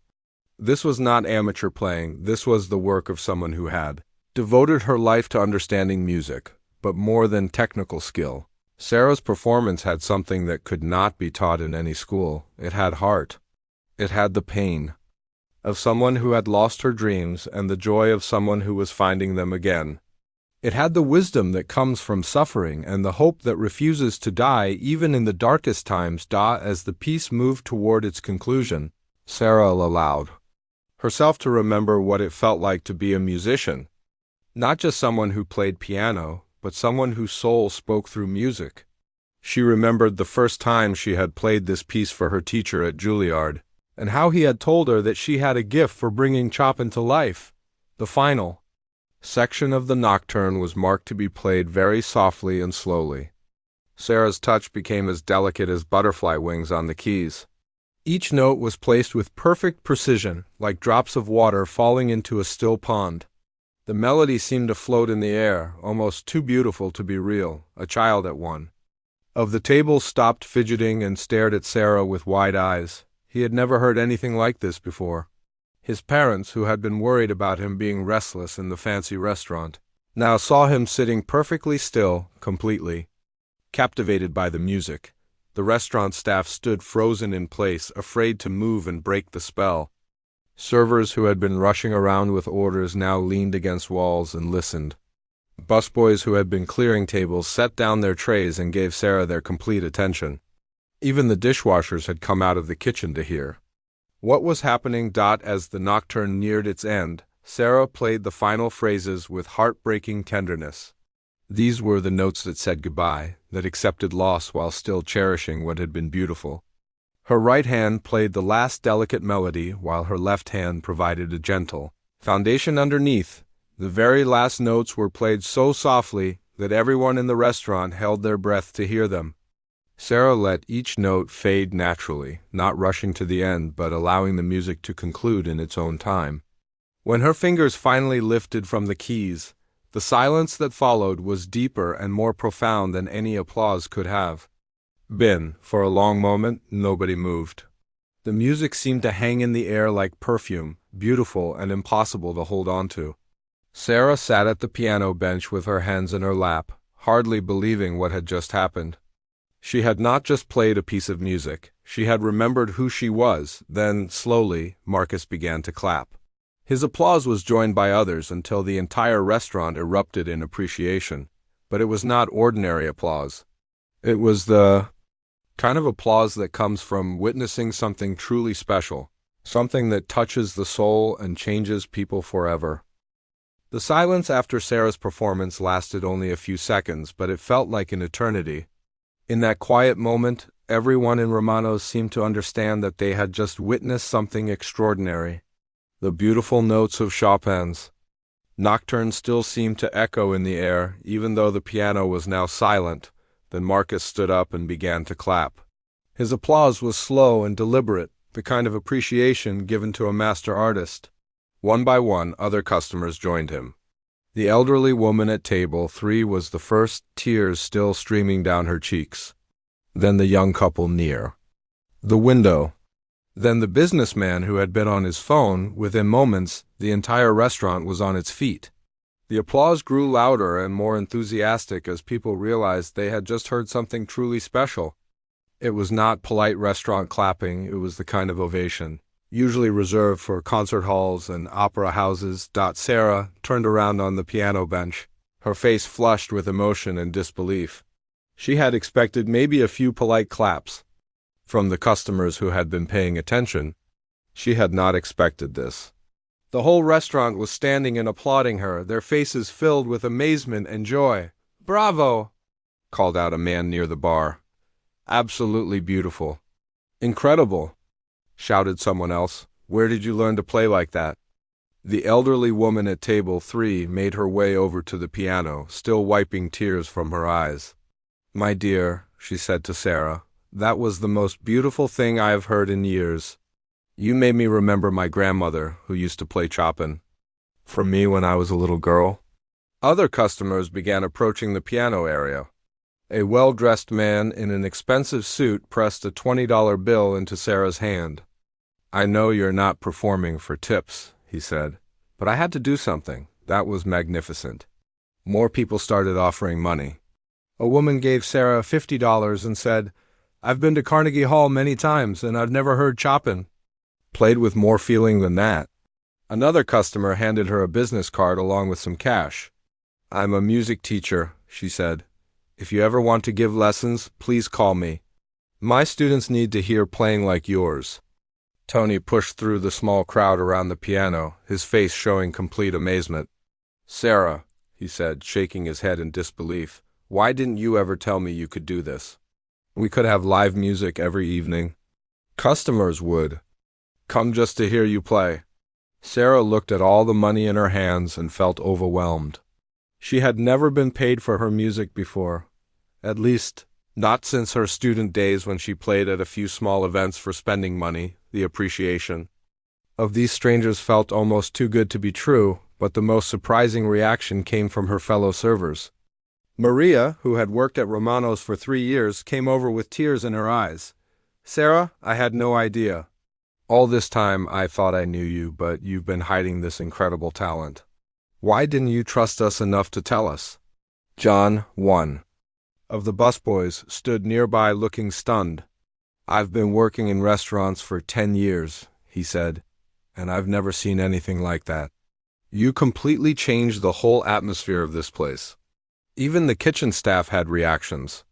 Speaker 1: This was not amateur playing. This was the work of someone who had devoted her life to understanding music, but more than technical skill. Sarah's performance had something that could not be taught in any school. It had heart. It had the pain of someone who had lost her dreams and the joy of someone who was finding them again. It had the wisdom that comes from suffering and the hope that refuses to die even in the darkest times. As the piece moved toward its conclusion, Sarah allowed herself to remember what it felt like to be a musician. Not just someone who played piano, but someone whose soul spoke through music. She remembered the first time she had played this piece for her teacher at Juilliard, and how he had told her that she had a gift for bringing Chopin to life. The final section of the nocturne was marked to be played very softly and slowly. Sarah's touch became as delicate as butterfly wings on the keys. Each note was placed with perfect precision, like drops of water falling into a still pond. The melody seemed to float in the air, almost too beautiful to be real, a child at one. Of the tables stopped fidgeting and stared at Sarah with wide eyes. He had never heard anything like this before. His parents, who had been worried about him being restless in the fancy restaurant, now saw him sitting perfectly still, completely captivated by the music. The restaurant staff stood frozen in place, afraid to move and break the spell. Servers who had been rushing around with orders now leaned against walls and listened. Busboys who had been clearing tables set down their trays and gave Sarah their complete attention. Even the dishwashers had come out of the kitchen to hear what was happening. As the nocturne neared its end, Sarah played the final phrases with heartbreaking tenderness. These were the notes that said goodbye, that accepted loss while still cherishing what had been beautiful. Her right hand played the last delicate melody, while her left hand provided a gentle foundation underneath. The very last notes were played so softly that everyone in the restaurant held their breath to hear them. Sarah let each note fade naturally, not rushing to the end but allowing the music to conclude in its own time. When her fingers finally lifted from the keys, the silence that followed was deeper and more profound than any applause could have been. For a long moment, nobody moved. The music seemed to hang in the air like perfume, beautiful and impossible to hold on to. Sarah sat at the piano bench with her hands in her lap, hardly believing what had just happened. She had not just played a piece of music, she had remembered who she was. Then, slowly, Marcus began to clap. His applause was joined by others until the entire restaurant erupted in appreciation. But it was not ordinary applause. It was the kind of applause that comes from witnessing something truly special, something that touches the soul and changes people forever. The silence after Sarah's performance lasted only a few seconds, but it felt like an eternity. In that quiet moment, everyone in Romano's seemed to understand that they had just witnessed something extraordinary. The beautiful notes of Chopin's nocturne still seemed to echo in the air, even though the piano was now silent. Then Marcus stood up and began to clap. His applause was slow and deliberate, the kind of appreciation given to a master artist. One by one, other customers joined him. The elderly woman at table 3 was the first, tears still streaming down her cheeks. Then the young couple near the window. Then the businessman who had been on his phone. Within moments, the entire restaurant was on its feet. The applause grew louder and more enthusiastic as people realized they had just heard something truly special. It was not polite restaurant clapping, it was the kind of ovation usually reserved for concert halls and opera houses. Sarah turned around on the piano bench, her face flushed with emotion and disbelief. She had expected maybe a few polite claps from the customers who had been paying attention. She had not expected this. The whole restaurant was standing and applauding her, their faces filled with amazement and joy. "Bravo!" called out a man near the bar. "Absolutely beautiful." "Incredible!" shouted someone else. "Where did you learn to play like that?" The elderly woman at table 3 made her way over to the piano, still wiping tears from her eyes. "My dear," she said to Sarah, "that was the most beautiful thing I have heard in years. You made me remember my grandmother, who used to play Chopin for me when I was a little girl." Other customers began approaching the piano area. A well-dressed man in an expensive suit pressed a $20 bill into Sarah's hand. "I know you're not performing for tips," he said, "but I had to do something. That was magnificent." More people started offering money. A woman gave Sarah $50 and said, "I've been to Carnegie Hall many times and I've never heard Chopin played with more feeling than that." Another customer handed her a business card along with some cash. "I'm a music teacher," she said. "If you ever want to give lessons, please call me. My students need to hear playing like yours." Tony pushed through the small crowd around the piano, his face showing complete amazement. "Sarah," he said, shaking his head in disbelief, "why didn't you ever tell me you could do this? We could have live music every evening. Customers would come just to hear you play." Sarah looked at all the money in her hands and felt overwhelmed. She had never been paid for her music before, at least not since her student days when she played at a few small events for spending money. The appreciation of these strangers felt almost too good to be true, But the most surprising reaction came from her fellow servers. Maria, who had worked at Romano's for 3 years, came over with tears in her eyes. "Sarah, I had no idea. All this time I thought I knew you, but you've been hiding this incredible talent. Why didn't you trust us enough to tell us?" John, 1 of the busboys, stood nearby looking stunned. "I've been working in restaurants for 10 years, he said, "and I've never seen anything like that. You completely changed the whole atmosphere of this place." Even the kitchen staff had reactions.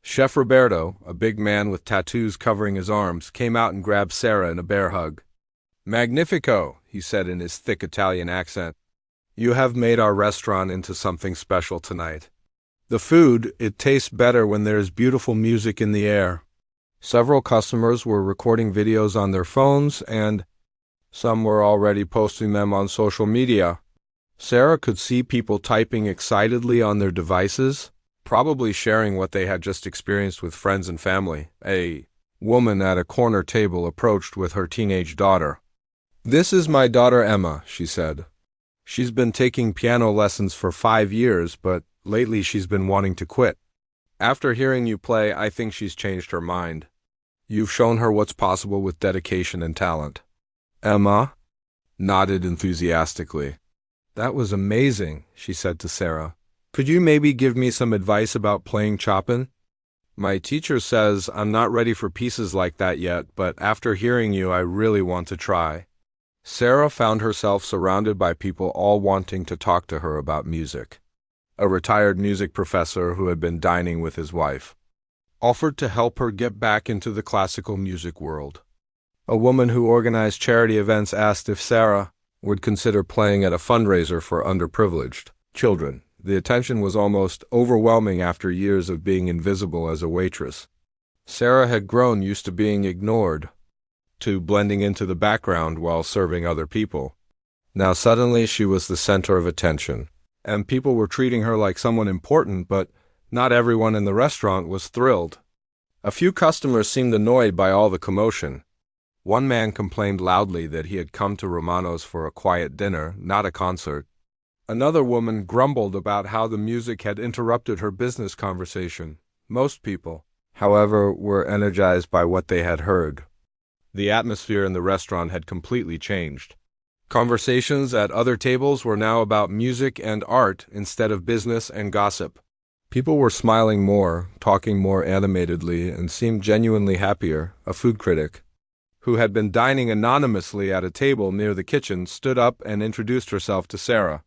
Speaker 1: Chef Roberto, a big man with tattoos covering his arms, came out and grabbed Sarah in a bear hug. "Magnifico," he said in his thick Italian accent. "You have made our restaurant into something special tonight. The food, it tastes better when there's beautiful music in the air." Several customers were recording videos on their phones, and some were already posting them on social media. Sarah could see people typing excitedly on their devices, probably sharing what they had just experienced with friends and family. A woman at a corner table approached with her teenage daughter. "This is my daughter Emma," she said. "She's been taking piano lessons for 5 years, but lately she's been wanting to quit. After hearing you play, I think she's changed her mind. You've shown her what's possible with dedication and talent." Emma nodded enthusiastically. "That was amazing," she said to Sarah. "Could you maybe give me some advice about playing Chopin? My teacher says I'm not ready for pieces like that yet, but after hearing you, I really want to try." Sarah found herself surrounded by people all wanting to talk to her about music. A retired music professor who had been dining with his wife offered to help her get back into the classical music world. A woman who organized charity events asked if Sarah would consider playing at a fundraiser for underprivileged children. The attention was almost overwhelming after years of being invisible as a waitress. Sarah had grown used to being ignored, to blending into the background while serving other people. Now suddenly she was the center of attention, and people were treating her like someone important, but not everyone in the restaurant was thrilled. A few customers seemed annoyed by all the commotion. One man complained loudly that he had come to Romano's for a quiet dinner, not a concert. Another woman grumbled about how the music had interrupted her business conversation. Most people, however, were energized by what they had heard. The atmosphere in the restaurant had completely changed. Conversations at other tables were now about music and art instead of business and gossip. People were smiling more, talking more animatedly, and seemed genuinely happier. A food critic, who had been dining anonymously at a table near the kitchen, stood up and introduced herself to Sarah.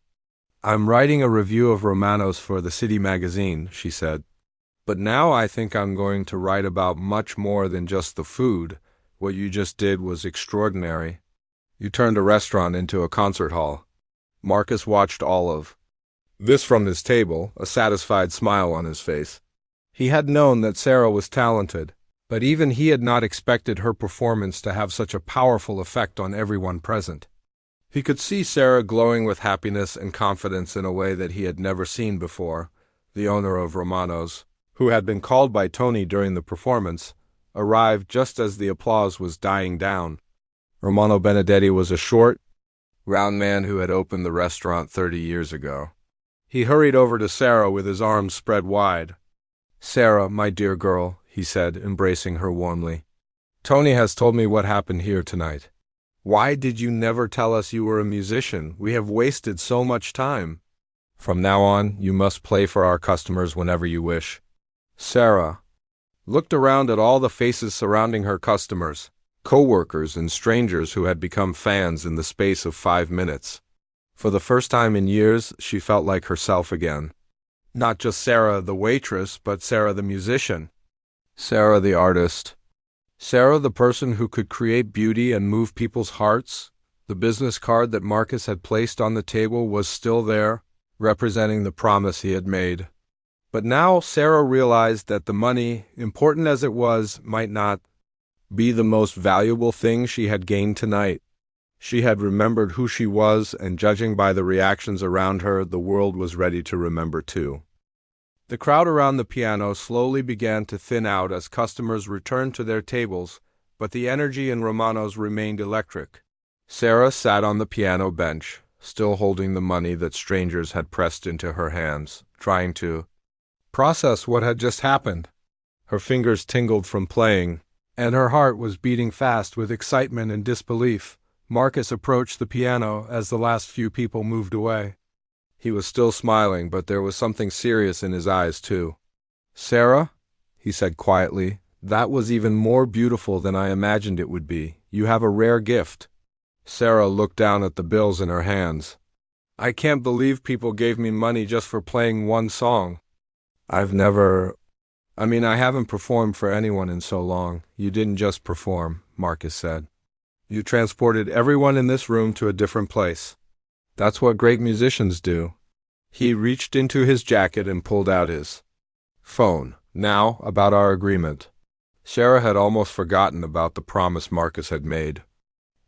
Speaker 1: "I'm writing a review of Romano's for the City magazine," she said. "But now I think I'm going to write about much more than just the food. What you just did was extraordinary. You turned a restaurant into a concert hall." Marcus watched all of this from his table, a satisfied smile on his face. He had known that Sarah was talented, but even he had not expected her performance to have such a powerful effect on everyone present. He could see Sarah glowing with happiness and confidence in a way that he had never seen before. The owner of Romano's, who had been called by Tony during the performance, arrived just as the applause was dying down. Romano Benedetti was a short, round man who had opened the restaurant 30 years ago. He hurried over to Sarah with his arms spread wide. "Sarah, my dear girl," he said, embracing her warmly. "Tony has told me what happened here tonight. Why did you never tell us you were a musician? We have wasted so much time. From now on, you must play for our customers whenever you wish." Sarah looked around at all the faces surrounding her customers, co-workers and strangers who had become fans in the space of 5 minutes. For the first time in years, she felt like herself again. Not just Sarah the waitress, but Sarah the musician. Sarah the artist. Sarah the person who could create beauty and move people's hearts. The business card that Marcus had placed on the table was still there, representing the promise he had made. But now Sarah realized that the money, important as it was, might not be the most valuable thing she had gained tonight. She had remembered who she was, and judging by the reactions around her, the world was ready to remember too. The crowd around the piano slowly began to thin out as customers returned to their tables, but the energy in Romano's remained electric. Sarah sat on the piano bench, still holding the money that strangers had pressed into her hands, trying to process what had just happened. Her fingers tingled from playing, and her heart was beating fast with excitement and disbelief. Marcus approached the piano as the last few people moved away. He was still smiling, but there was something serious in his eyes, too. "Sarah," he said quietly, "that was even more beautiful than I imagined it would be. You have a rare gift." Sarah looked down at the bills in her hands. "I can't believe people gave me money just for playing one song. I haven't performed for anyone in so long." "You didn't just perform," Marcus said. "You transported everyone in this room to a different place. That's what great musicians do." He reached into his jacket and pulled out his phone. "Now, about our agreement." Sarah had almost forgotten about the promise Marcus had made.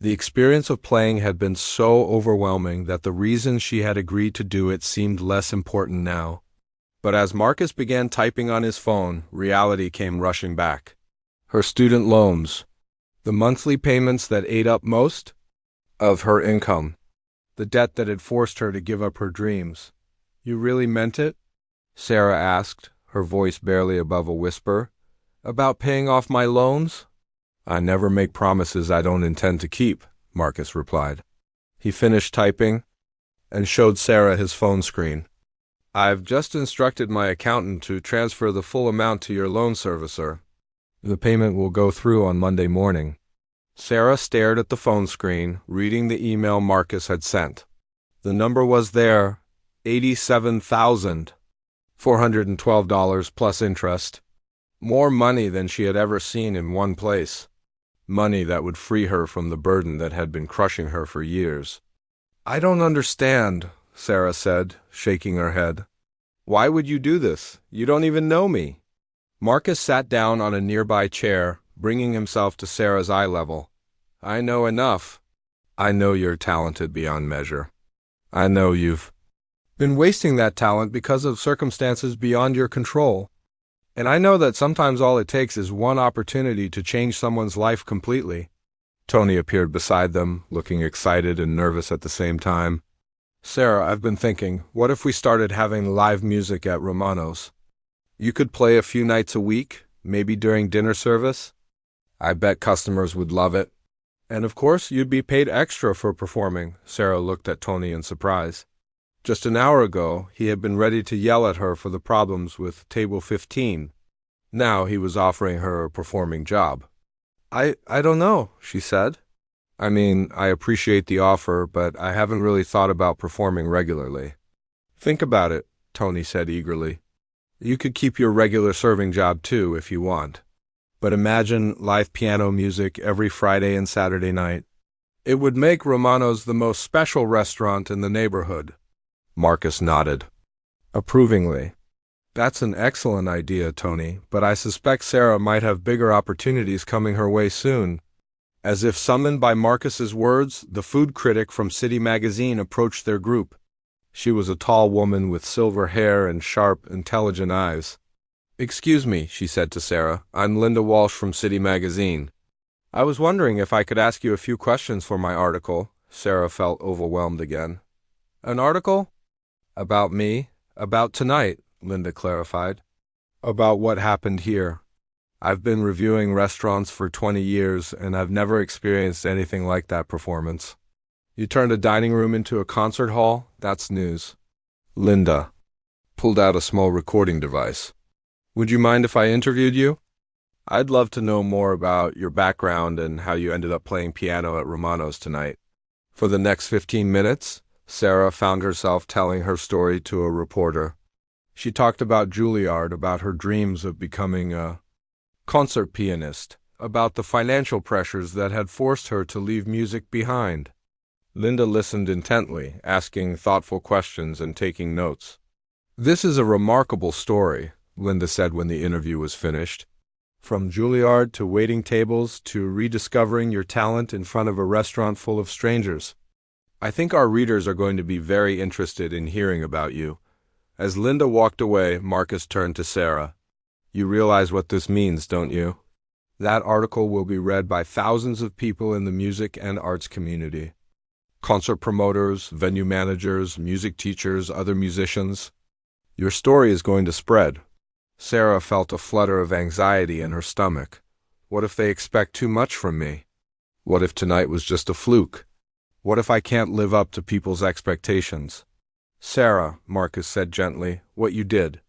Speaker 1: The experience of playing had been so overwhelming that the reason she had agreed to do it seemed less important now. But as Marcus began typing on his phone, reality came rushing back. Her student loans, the monthly payments that ate up most of her income, the debt that had forced her to give up her dreams. "You really meant it?" Sarah asked, her voice barely above a whisper. "About paying off my loans?" "I never make promises I don't intend to keep," Marcus replied. He finished typing and showed Sarah his phone screen. "I've just instructed my accountant to transfer the full amount to your loan servicer. The payment will go through on Monday morning." Sarah stared at the phone screen, reading the email Marcus had sent. The number was there, $87,412 plus interest. More money than she had ever seen in one place. Money that would free her from the burden that had been crushing her for years. "I don't understand," Sarah said, shaking her head. "Why would you do this? You don't even know me." Marcus sat down on a nearby chair, bringing himself to Sarah's eye level. "I know enough. I know you're talented beyond measure. I know you've been wasting that talent because of circumstances beyond your control. And I know that sometimes all it takes is one opportunity to change someone's life completely." Tony appeared beside them, looking excited and nervous at the same time. "Sarah, I've been thinking, what if we started having live music at Romano's? You could play a few nights a week, maybe during dinner service. I bet customers would love it. And of course, you'd be paid extra for performing." Sarah looked at Tony in surprise. Just an hour ago, he had been ready to yell at her for the problems with Table 15. Now he was offering her a performing job. I don't know," she said. I appreciate the offer, but I haven't really thought about performing regularly." "Think about it," Tony said eagerly. "You could keep your regular serving job too if you want. But imagine live piano music every Friday and Saturday night. It would make Romano's the most special restaurant in the neighborhood." Marcus nodded approvingly. "That's an excellent idea, Tony, but I suspect Sarah might have bigger opportunities coming her way soon." As if summoned by Marcus's words, the food critic from City Magazine approached their group. She was a tall woman with silver hair and sharp, intelligent eyes. "Excuse me," she said to Sarah. "I'm Linda Walsh from City Magazine. I was wondering if I could ask you a few questions for my article." Sarah felt overwhelmed again. "An article?" "About me. About tonight," Linda clarified. "About what happened here. I've been reviewing restaurants for 20 years, and I've never experienced anything like that performance. You turned a dining room into a concert hall? That's news." Linda pulled out a small recording device. "Would you mind if I interviewed you? I'd love to know more about your background and how you ended up playing piano at Romano's tonight." For the next 15 minutes, Sarah found herself telling her story to a reporter. She talked about Juilliard, about her dreams of becoming a concert pianist, about the financial pressures that had forced her to leave music behind. Linda listened intently, asking thoughtful questions and taking notes. "This is a remarkable story," Linda said when the interview was finished. "From Juilliard to waiting tables to rediscovering your talent in front of a restaurant full of strangers. I think our readers are going to be very interested in hearing about you." As Linda walked away, Marcus turned to Sarah. "You realize what this means, don't you? That article will be read by thousands of people in the music and arts community. Concert promoters, venue managers, music teachers, other musicians. Your story is going to spread. Sarah felt a flutter of anxiety in her stomach. What if they expect too much from me? What if tonight was just a fluke? What if I can't live up to people's expectations? Sarah, Marcus said gently, what you did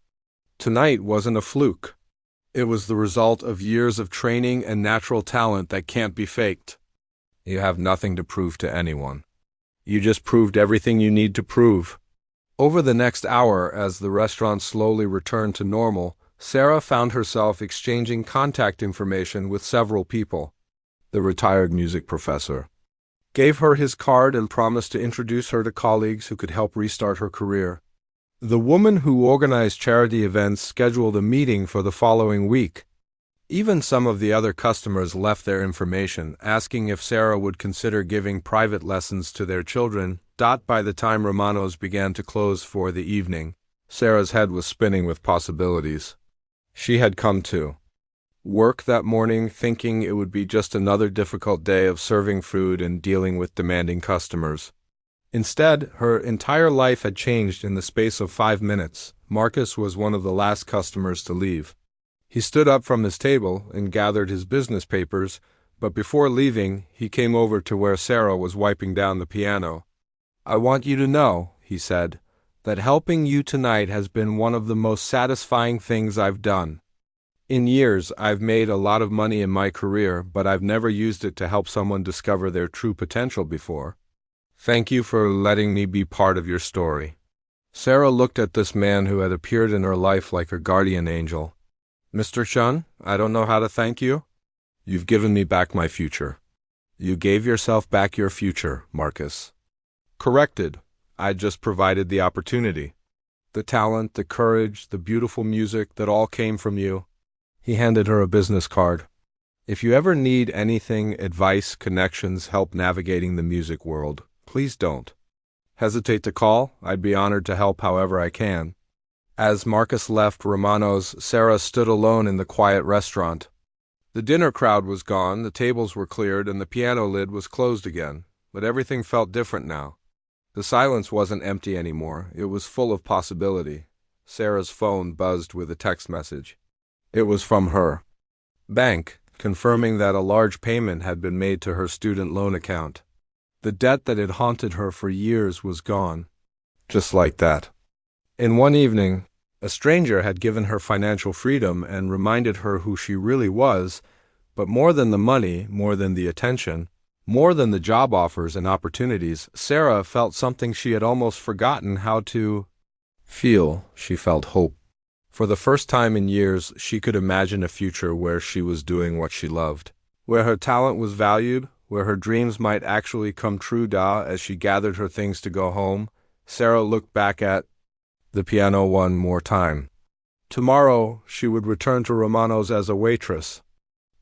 Speaker 1: tonight wasn't a fluke. It was the result of years of training and natural talent that can't be faked. You have nothing to prove to anyone. You just proved everything you need to prove. Over the next hour, as the restaurant slowly returned to normal, Sarah found herself exchanging contact information with several people. The retired music professor gave her his card and promised to introduce her to colleagues who could help restart her career. The woman who organized charity events scheduled a meeting for the following week. Even some of the other customers left their information, asking if Sarah would consider giving private lessons to their children. By the time Romano's began to close for the evening, Sarah's head was spinning with possibilities. She had come to work that morning thinking it would be just another difficult day of serving food and dealing with demanding customers. Instead, her entire life had changed in the space of 5 minutes. Marcus was one of the last customers to leave. He stood up from his table and gathered his business papers, but before leaving, he came over to where Sarah was wiping down the piano. I want you to know, he said, that helping you tonight has been one of the most satisfying things I've done. In years, I've made a lot of money in my career, but I've never used it to help someone discover their true potential before. Thank you for letting me be part of your story. Sarah looked at this man who had appeared in her life like a guardian angel. Mr. Chun, I don't know how to thank you. You've given me back my future. You gave yourself back your future, Marcus. Corrected. I just provided the opportunity. The talent, the courage, the beautiful music that all came from you. He handed her a business card. If you ever need anything, advice, connections, help navigating the music world, please don't hesitate to call. I'd be honored to help however I can. As Marcus left Romano's, Sarah stood alone in the quiet restaurant. The dinner crowd was gone, the tables were cleared, and the piano lid was closed again. But everything felt different now. The silence wasn't empty anymore. It was full of possibility. Sarah's phone buzzed with a text message. It was from her bank, confirming that a large payment had been made to her student loan account. The debt that had haunted her for years was gone. Just like that. In one evening, a stranger had given her financial freedom and reminded her who she really was, but more than the money, more than the attention, more than the job offers and opportunities, Sarah felt something she had almost forgotten how to feel. She felt hope. For the first time in years, she could imagine a future where she was doing what she loved, where her talent was valued, where her dreams might actually come true. As she gathered her things to go home, Sarah looked back at the piano one more time. Tomorrow, she would return to Romano's as a waitress,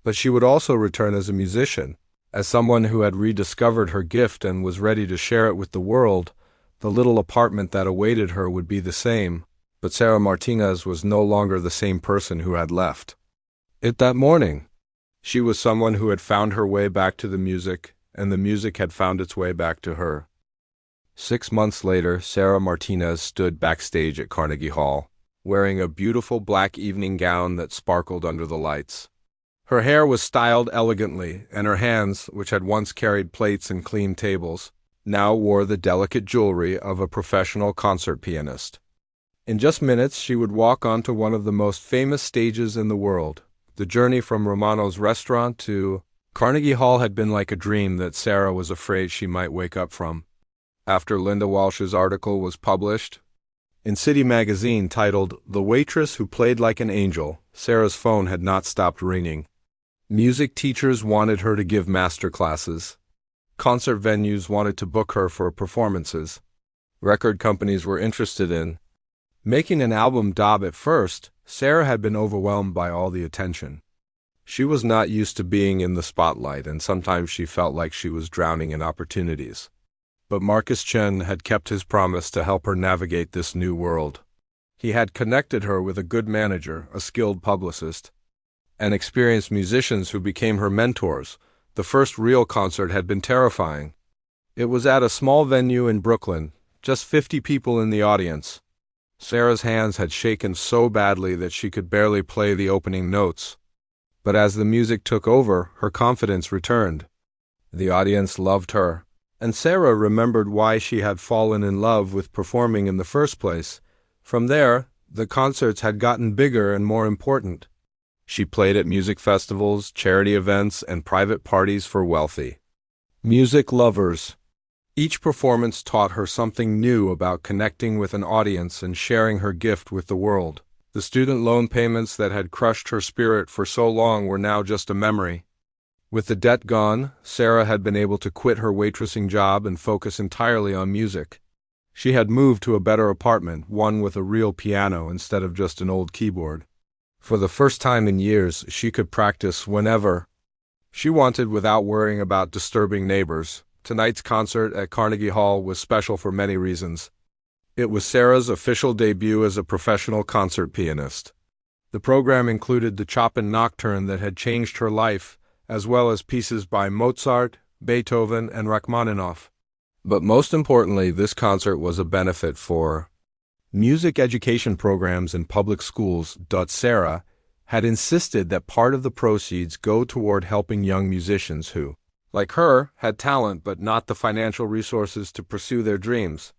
Speaker 1: but she would also return as a musician, as someone who had rediscovered her gift and was ready to share it with the world. The little apartment that awaited her would be the same, but Sarah Martinez was no longer the same person who had left it that morning. She was someone who had found her way back to the music, and the music had found its way back to her. 6 months later, Sarah Martinez stood backstage at Carnegie Hall, wearing a beautiful black evening gown that sparkled under the lights. Her hair was styled elegantly, and her hands, which had once carried plates and cleaned tables, now wore the delicate jewelry of a professional concert pianist. In just minutes, she would walk onto one of the most famous stages in the world. The journey from Romano's restaurant to Carnegie Hall had been like a dream that Sarah was afraid she might wake up from. After Linda Walsh's article was published in City magazine titled "The Waitress Who Played Like an Angel," Sarah's phone had not stopped ringing. Music teachers wanted her to give master classes. Concert venues wanted to book her for performances. Record companies were interested in making an album. At first, Sarah had been overwhelmed by all the attention. She was not used to being in the spotlight, and sometimes she felt like she was drowning in opportunities. But Marcus Chen had kept his promise to help her navigate this new world. He had connected her with a good manager, a skilled publicist, and experienced musicians who became her mentors. The first real concert had been terrifying. It was at a small venue in Brooklyn, just 50 people in the audience. Sarah's hands had shaken so badly that she could barely play the opening notes. But as the music took over, her confidence returned. The audience loved her, and Sarah remembered why she had fallen in love with performing in the first place. From there, the concerts had gotten bigger and more important. She played at music festivals, charity events, and private parties for wealthy music lovers. Each performance taught her something new about connecting with an audience and sharing her gift with the world. The student loan payments that had crushed her spirit for so long were now just a memory. With the debt gone, Sarah had been able to quit her waitressing job and focus entirely on music. She had moved to a better apartment, one with a real piano instead of just an old keyboard. For the first time in years, she could practice whenever she wanted without worrying about disturbing neighbors. Tonight's concert at Carnegie Hall was special for many reasons. It was Sarah's official debut as a professional concert pianist. The program included the Chopin Nocturne that had changed her life, as well as pieces by Mozart, Beethoven, and Rachmaninoff. But most importantly, this concert was a benefit for music education programs in public schools. Sarah had insisted that part of the proceeds go toward helping young musicians who, like her, had talent but not the financial resources to pursue their dreams.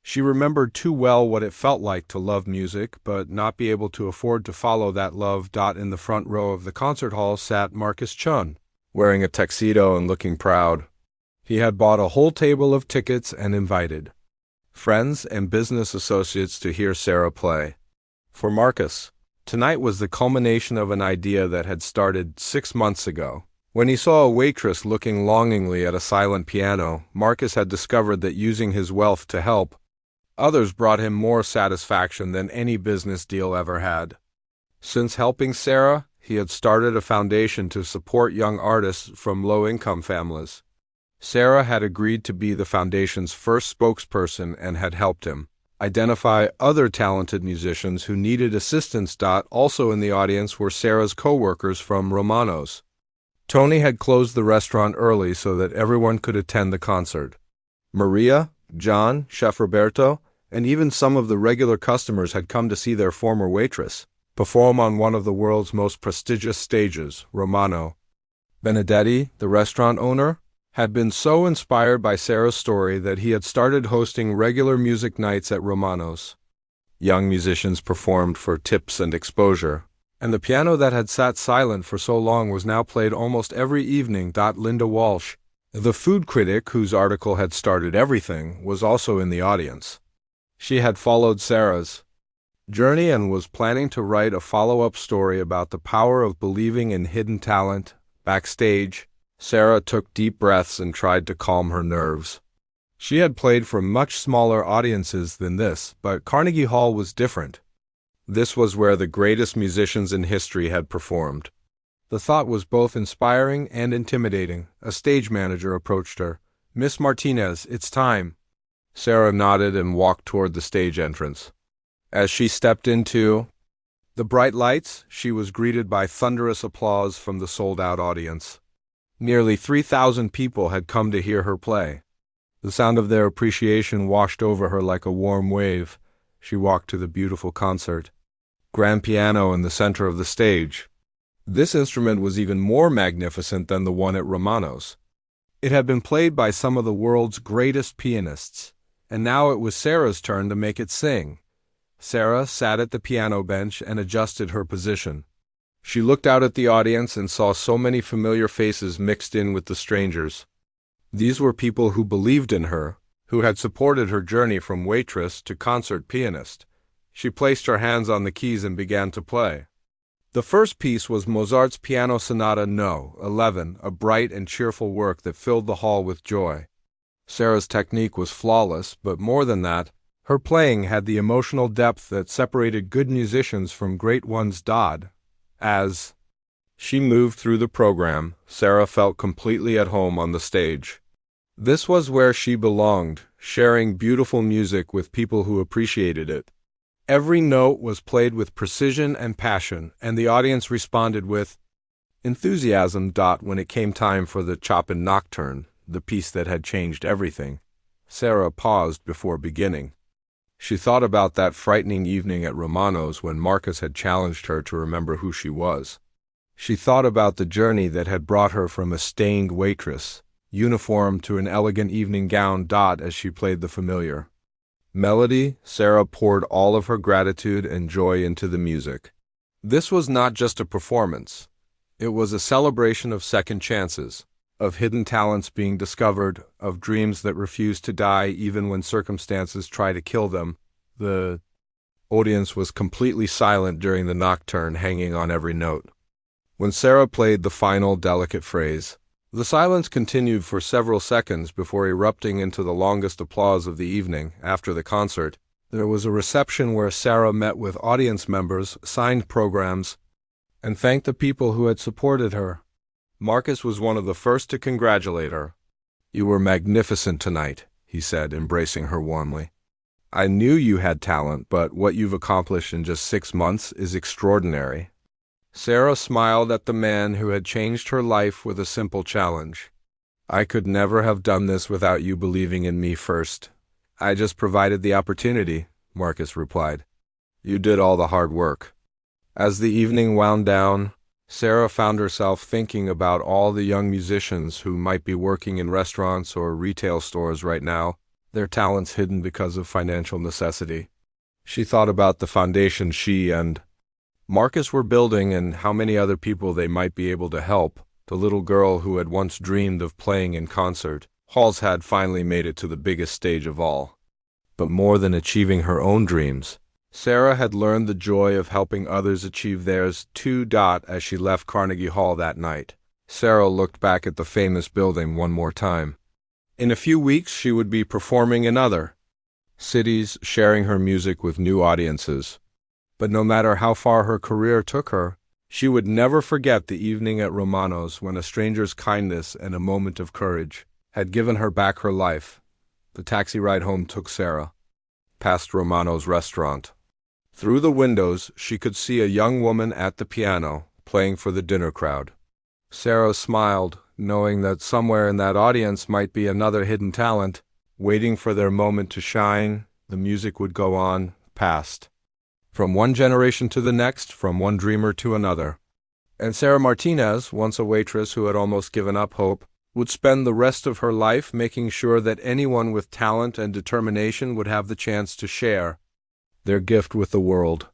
Speaker 1: She remembered too well what it felt like to love music but not be able to afford to follow that love. In the front row of the concert hall sat Marcus Chun, wearing a tuxedo and looking proud. He had bought a whole table of tickets and invited friends and business associates to hear Sarah play. For Marcus, tonight was the culmination of an idea that had started 6 months ago. When he saw a waitress looking longingly at a silent piano, Marcus had discovered that using his wealth to help others brought him more satisfaction than any business deal ever had. Since helping Sarah, he had started a foundation to support young artists from low-income families. Sarah had agreed to be the foundation's first spokesperson and had helped him identify other talented musicians who needed assistance. Also in the audience were Sarah's co-workers from Romano's. Tony had closed the restaurant early so that everyone could attend the concert. Maria, John, Chef Roberto, and even some of the regular customers had come to see their former waitress perform on one of the world's most prestigious stages, Romano. Benedetti, the restaurant owner, had been so inspired by Sarah's story that he had started hosting regular music nights at Romano's. Young musicians performed for tips and exposure, and the piano that had sat silent for so long was now played almost every evening. Linda Walsh, the food critic whose article had started everything, was also in the audience. She had followed Sarah's journey and was planning to write a follow-up story about the power of believing in hidden talent. Backstage, Sarah took deep breaths and tried to calm her nerves. She had played for much smaller audiences than this, but Carnegie Hall was different. This was where the greatest musicians in history had performed. The thought was both inspiring and intimidating. A stage manager approached her. "Miss Martinez, it's time." Sarah nodded and walked toward the stage entrance. As she stepped into the bright lights, she was greeted by thunderous applause from the sold-out audience. Nearly 3,000 people had come to hear her play. The sound of their appreciation washed over her like a warm wave. She walked to the beautiful concert grand piano in the center of the stage. This instrument was even more magnificent than the one at Romano's. It had been played by some of the world's greatest pianists, and now it was Sarah's turn to make it sing. Sarah sat at the piano bench and adjusted her position. She looked out at the audience and saw so many familiar faces mixed in with the strangers. These were people who believed in her, who had supported her journey from waitress to concert pianist. She placed her hands on the keys and began to play. The first piece was Mozart's Piano Sonata No. 11, a bright and cheerful work that filled the hall with joy. Sarah's technique was flawless, but more than that, her playing had the emotional depth that separated good musicians from great ones. As she moved through the program, Sarah felt completely at home on the stage. This was where she belonged, sharing beautiful music with people who appreciated it. Every note was played with precision and passion, and the audience responded with enthusiasm. When it came time for the Chopin Nocturne, the piece that had changed everything. Sarah paused before beginning. She thought about that frightening evening at Romano's when Marcus had challenged her to remember who she was. She thought about the journey that had brought her from a stained waitress uniform to an elegant evening gown. As she played the familiar melody, Sarah poured all of her gratitude and joy into the music. This was not just a performance. It was a celebration of second chances, of hidden talents being discovered, of dreams that refuse to die even when circumstances try to kill them. The audience was completely silent during the nocturne, hanging on every note. When Sarah played the final delicate phrase, the silence continued for several seconds before erupting into the longest applause of the evening. After the concert, there was a reception where Sarah met with audience members, signed programs, and thanked the people who had supported her. Marcus was one of the first to congratulate her. "You were magnificent tonight," he said, embracing her warmly. "I knew you had talent, but what you've accomplished in just 6 months is extraordinary." Sarah smiled at the man who had changed her life with a simple challenge. "I could never have done this without you believing in me first. I just provided the opportunity," Marcus replied. "You did all the hard work." As the evening wound down, Sarah found herself thinking about all the young musicians who might be working in restaurants or retail stores right now, their talents hidden because of financial necessity. She thought about the foundation she and Marcus were building and how many other people they might be able to help. The little girl who had once dreamed of playing in concert halls had finally made it to the biggest stage of all. But more than achieving her own dreams, Sarah had learned the joy of helping others achieve theirs too. As she left Carnegie Hall that night, Sarah looked back at the famous building one more time. In a few weeks she would be performing in other cities, sharing her music with new audiences. But no matter how far her career took her, she would never forget the evening at Romano's when a stranger's kindness and a moment of courage had given her back her life. The taxi ride home took Sarah past Romano's restaurant. Through the windows, she could see a young woman at the piano, playing for the dinner crowd. Sarah smiled, knowing that somewhere in that audience might be another hidden talent, waiting for their moment to shine. The music would go on, past. From one generation to the next, from one dreamer to another. And Sarah Martinez, once a waitress who had almost given up hope, would spend the rest of her life making sure that anyone with talent and determination would have the chance to share their gift with the world.